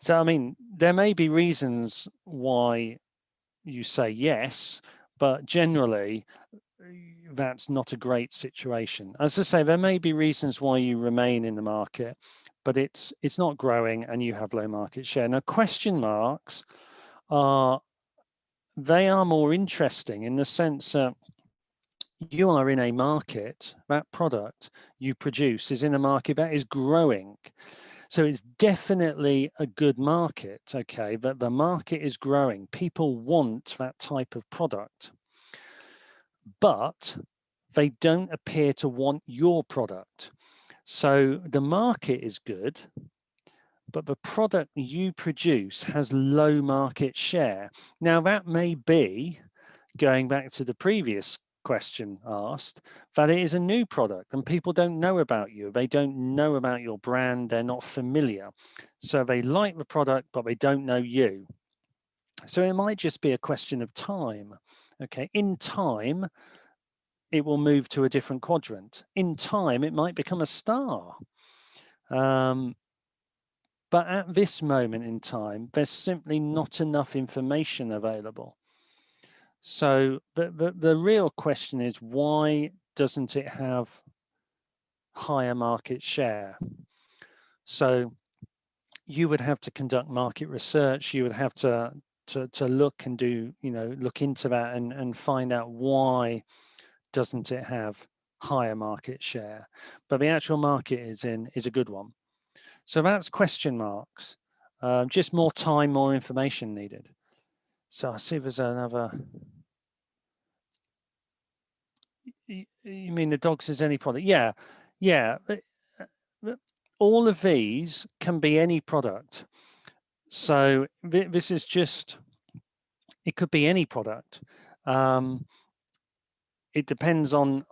I mean, there may be reasons why you say yes, but generally that's not a great situation. As I say, there may be reasons why you remain in the market, but it's not growing and you have low market share. Now, question marks are more interesting in the sense that you are in a market, that product you produce is in a market that is growing. So it's definitely a good market, okay, but the market is growing. People want that type of product, but they don't appear to want your product. So the market is good, but the product you produce has low market share. Now that may be, going back to the previous question asked, that it is a new product and people don't know about you. They don't know about your brand. They're not familiar. So they like the product, but they don't know you. So it might just be a question of time. Okay, in time, it will move to a different quadrant. In time, it might become a star. But at this moment in time, there's simply not enough information available. So the real question is, why doesn't it have higher market share? So you would have to conduct market research. You would have to look and do, look into that and find out why doesn't it have higher market share. But the actual market is a good one. So that's question marks. Just more time, more information needed. So I see there's another. You mean the dogs is any product? Yeah. All of these can be any product. So this is just, it could be any product. It depends on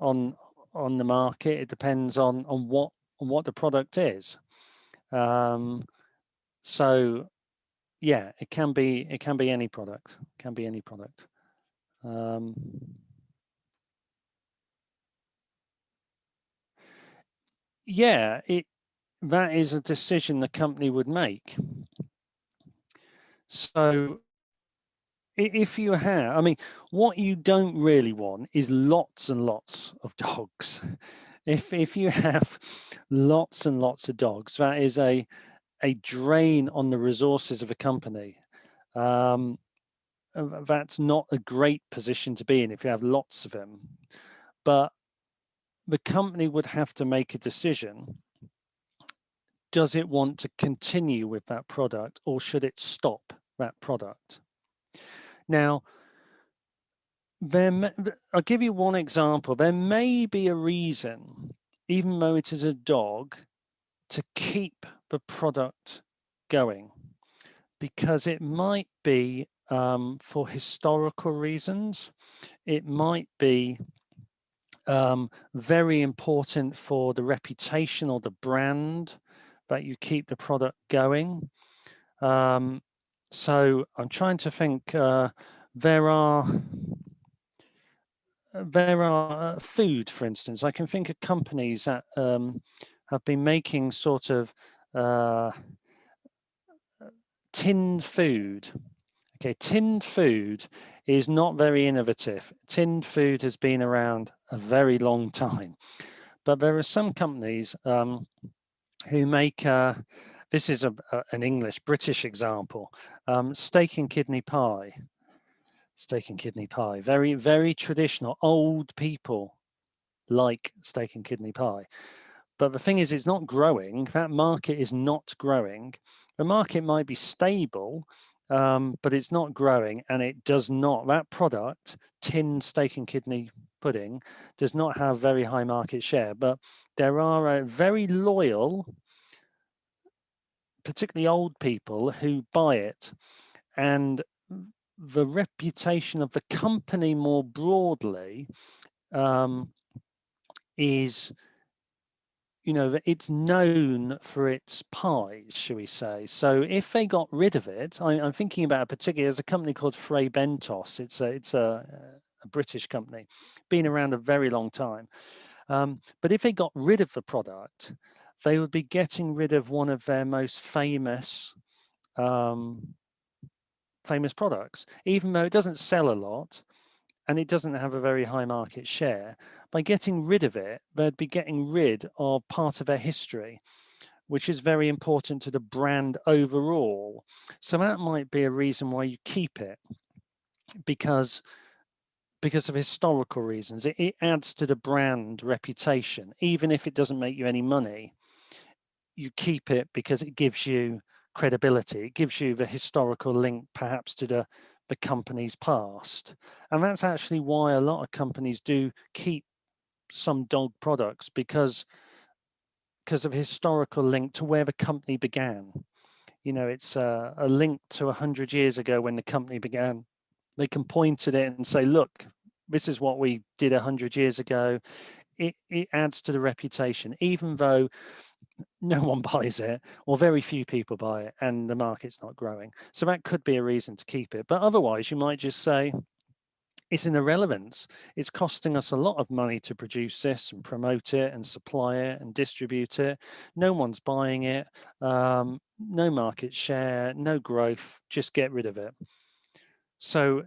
the market. It depends on what the product is. So yeah, it can be any product. It can be any product. Yeah, that is a decision the company would make. So if you have, I mean, what you don't really want is lots and lots of dogs. If you have lots and lots of dogs, that is a drain on the resources of a company. That's not a great position to be in if you have lots of them. But the company would have to make a decision. Does it want to continue with that product, or should it stop that product? Now, I'll give you one example. There may be a reason, even though it is a dog, to keep the product going, because it might be for historical reasons. It might be very important for the reputation or the brand that you keep the product going. So I'm trying to think. There are food, for instance. I can think of companies that have been making sort of tinned food. Okay, tinned food is not very innovative. Tinned food has been around a very long time, but there are some companies who make, this is an English, British example, steak and kidney pie. Steak and kidney pie, very, very traditional. Old people like steak and kidney pie. But the thing is, it's not growing. That market is not growing. The market might be stable, but it's not growing, and it does not, that product, tin steak and kidney pudding, does not have very high market share. But there are very loyal, particularly old people, who buy it. And the reputation of the company more broadly is, you know, it's known for its pies, shall we say. So if they got rid of it, I'm thinking about a particular, there's a company called Feb Unit. It's a British company, been around a very long time. But if they got rid of the product, they would be getting rid of one of their most famous products, even though it doesn't sell a lot and it doesn't have a very high market share. By getting rid of it, they'd be getting rid of part of their history, which is very important to the brand overall. So that might be a reason why you keep it, because of historical reasons. It adds to the brand reputation. Even if it doesn't make you any money, you keep it because it gives you credibility. It gives you the historical link perhaps to the company's past. And that's actually why a lot of companies do keep some dog products, because of historical link to where the company began. You know, it's a link to 100 years ago when the company began. They can point at it and say, look, this is what we did 100 years ago. It adds to the reputation, even though no one buys it or very few people buy it and the market's not growing. So that could be a reason to keep it. But otherwise, you might just say, it's an irrelevance. It's costing us a lot of money to produce this and promote it and supply it and distribute it. No one's buying it. No market share, no growth. Just get rid of it. So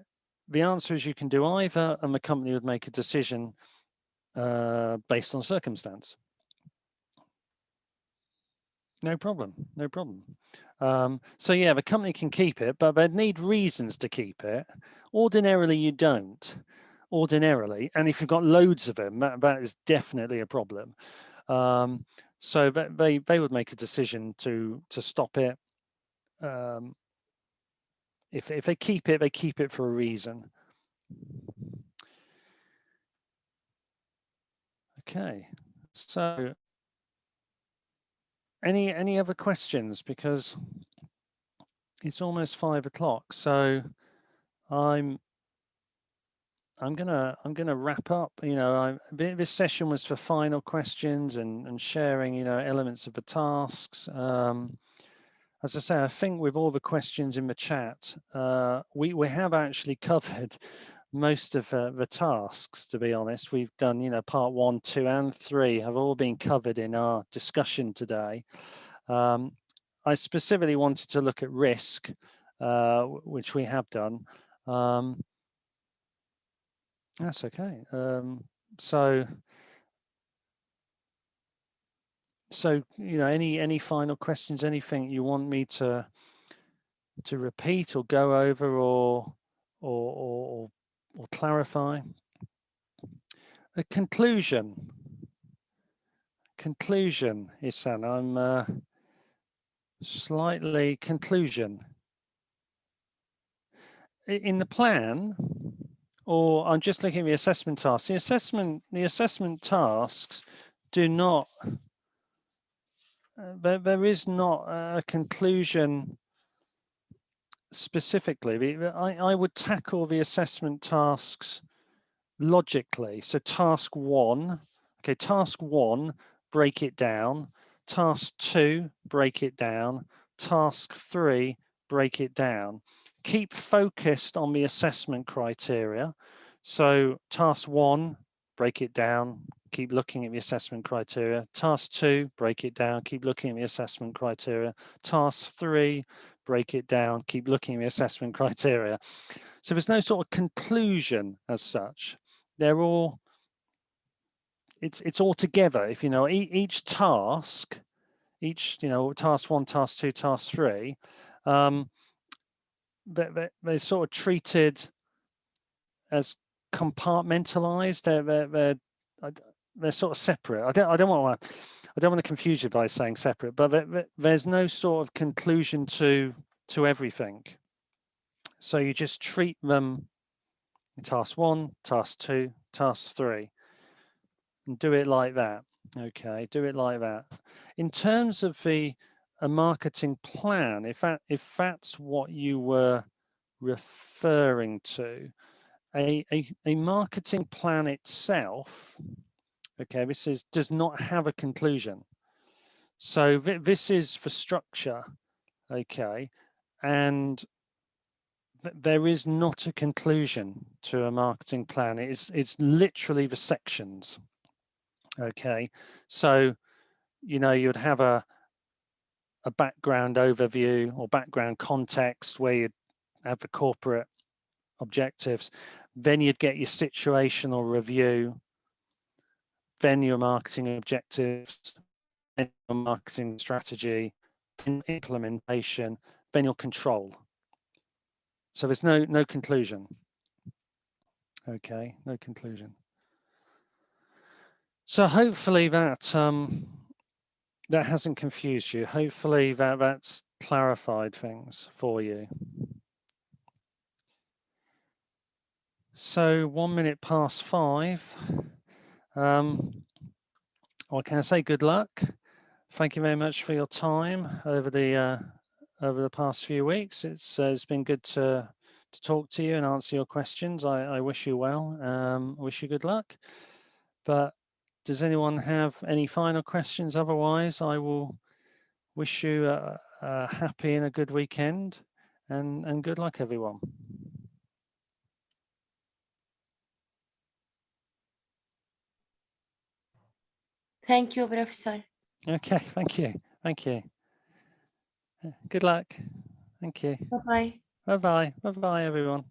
the answer is you can do either, and the company would make a decision based on circumstance. No problem, no problem. So yeah, the company can keep it, but they'd need reasons to keep it. Ordinarily, you don't. Ordinarily, and if you've got loads of them, that is definitely a problem. So they would make a decision to stop it. If they keep it for a reason. Okay, so any other questions? Because it's almost 5 o'clock, so I'm gonna wrap up. You know, this session was for final questions and sharing, you know, elements of the tasks. As I say, I think with all the questions in the chat, we have actually covered most of the tasks, to be honest. We've done, you know, part 1, 2, and 3 have all been covered in our discussion today. I specifically wanted to look at risk, which we have done. That's okay. So you know, any final questions? Anything you want me to repeat or go over or clarify? A conclusion, Isan. I'm slightly conclusion in the plan. Or I'm just looking at the assessment tasks. The assessment tasks do not, there is not a conclusion specifically. I would tackle the assessment tasks logically. So task 1, okay, task 1, break it down. Task 2, break it down. Task 3, break it down. Keep focused on the assessment criteria. So task 1, break it down, keep looking at the assessment criteria. Task 2, break it down, keep looking at the assessment criteria. Task 3, break it down, keep looking at the assessment criteria. So there's no sort of conclusion as such. They're all, it's all together. If you know, each task each, you know, task 1, task 2, task 3, they're sort of treated as compartmentalized. They're sort of separate. I don't want to confuse you by saying separate, but there's no sort of conclusion to everything. So you just treat them task 1, task 2, task 3, and do it like that. Okay, do it like that. In terms of a marketing plan, if that's what you were referring to, a marketing plan itself, okay, does not have a conclusion. So this is for structure, okay, and there is not a conclusion to a marketing plan. It's literally the sections, okay. So, you know, you'd have a background overview or background context where you'd have the corporate objectives, then you'd get your situational review, then your marketing objectives, then your marketing strategy, then implementation, then your control. So there's no conclusion. Okay, no conclusion. So hopefully that that hasn't confused you. Hopefully that's clarified things for you. So 1 minute past 5. What can I say? Good luck. Thank you very much for your time over the past few weeks. It's been good to talk to you and answer your questions. I wish you well. I wish you good luck. But does anyone have any final questions? Otherwise, I will wish you a happy and a good weekend, and good luck, everyone. Thank you, Professor. Okay, thank you. Thank you. Good luck. Thank you. Bye-bye. Bye-bye. Bye-bye, everyone.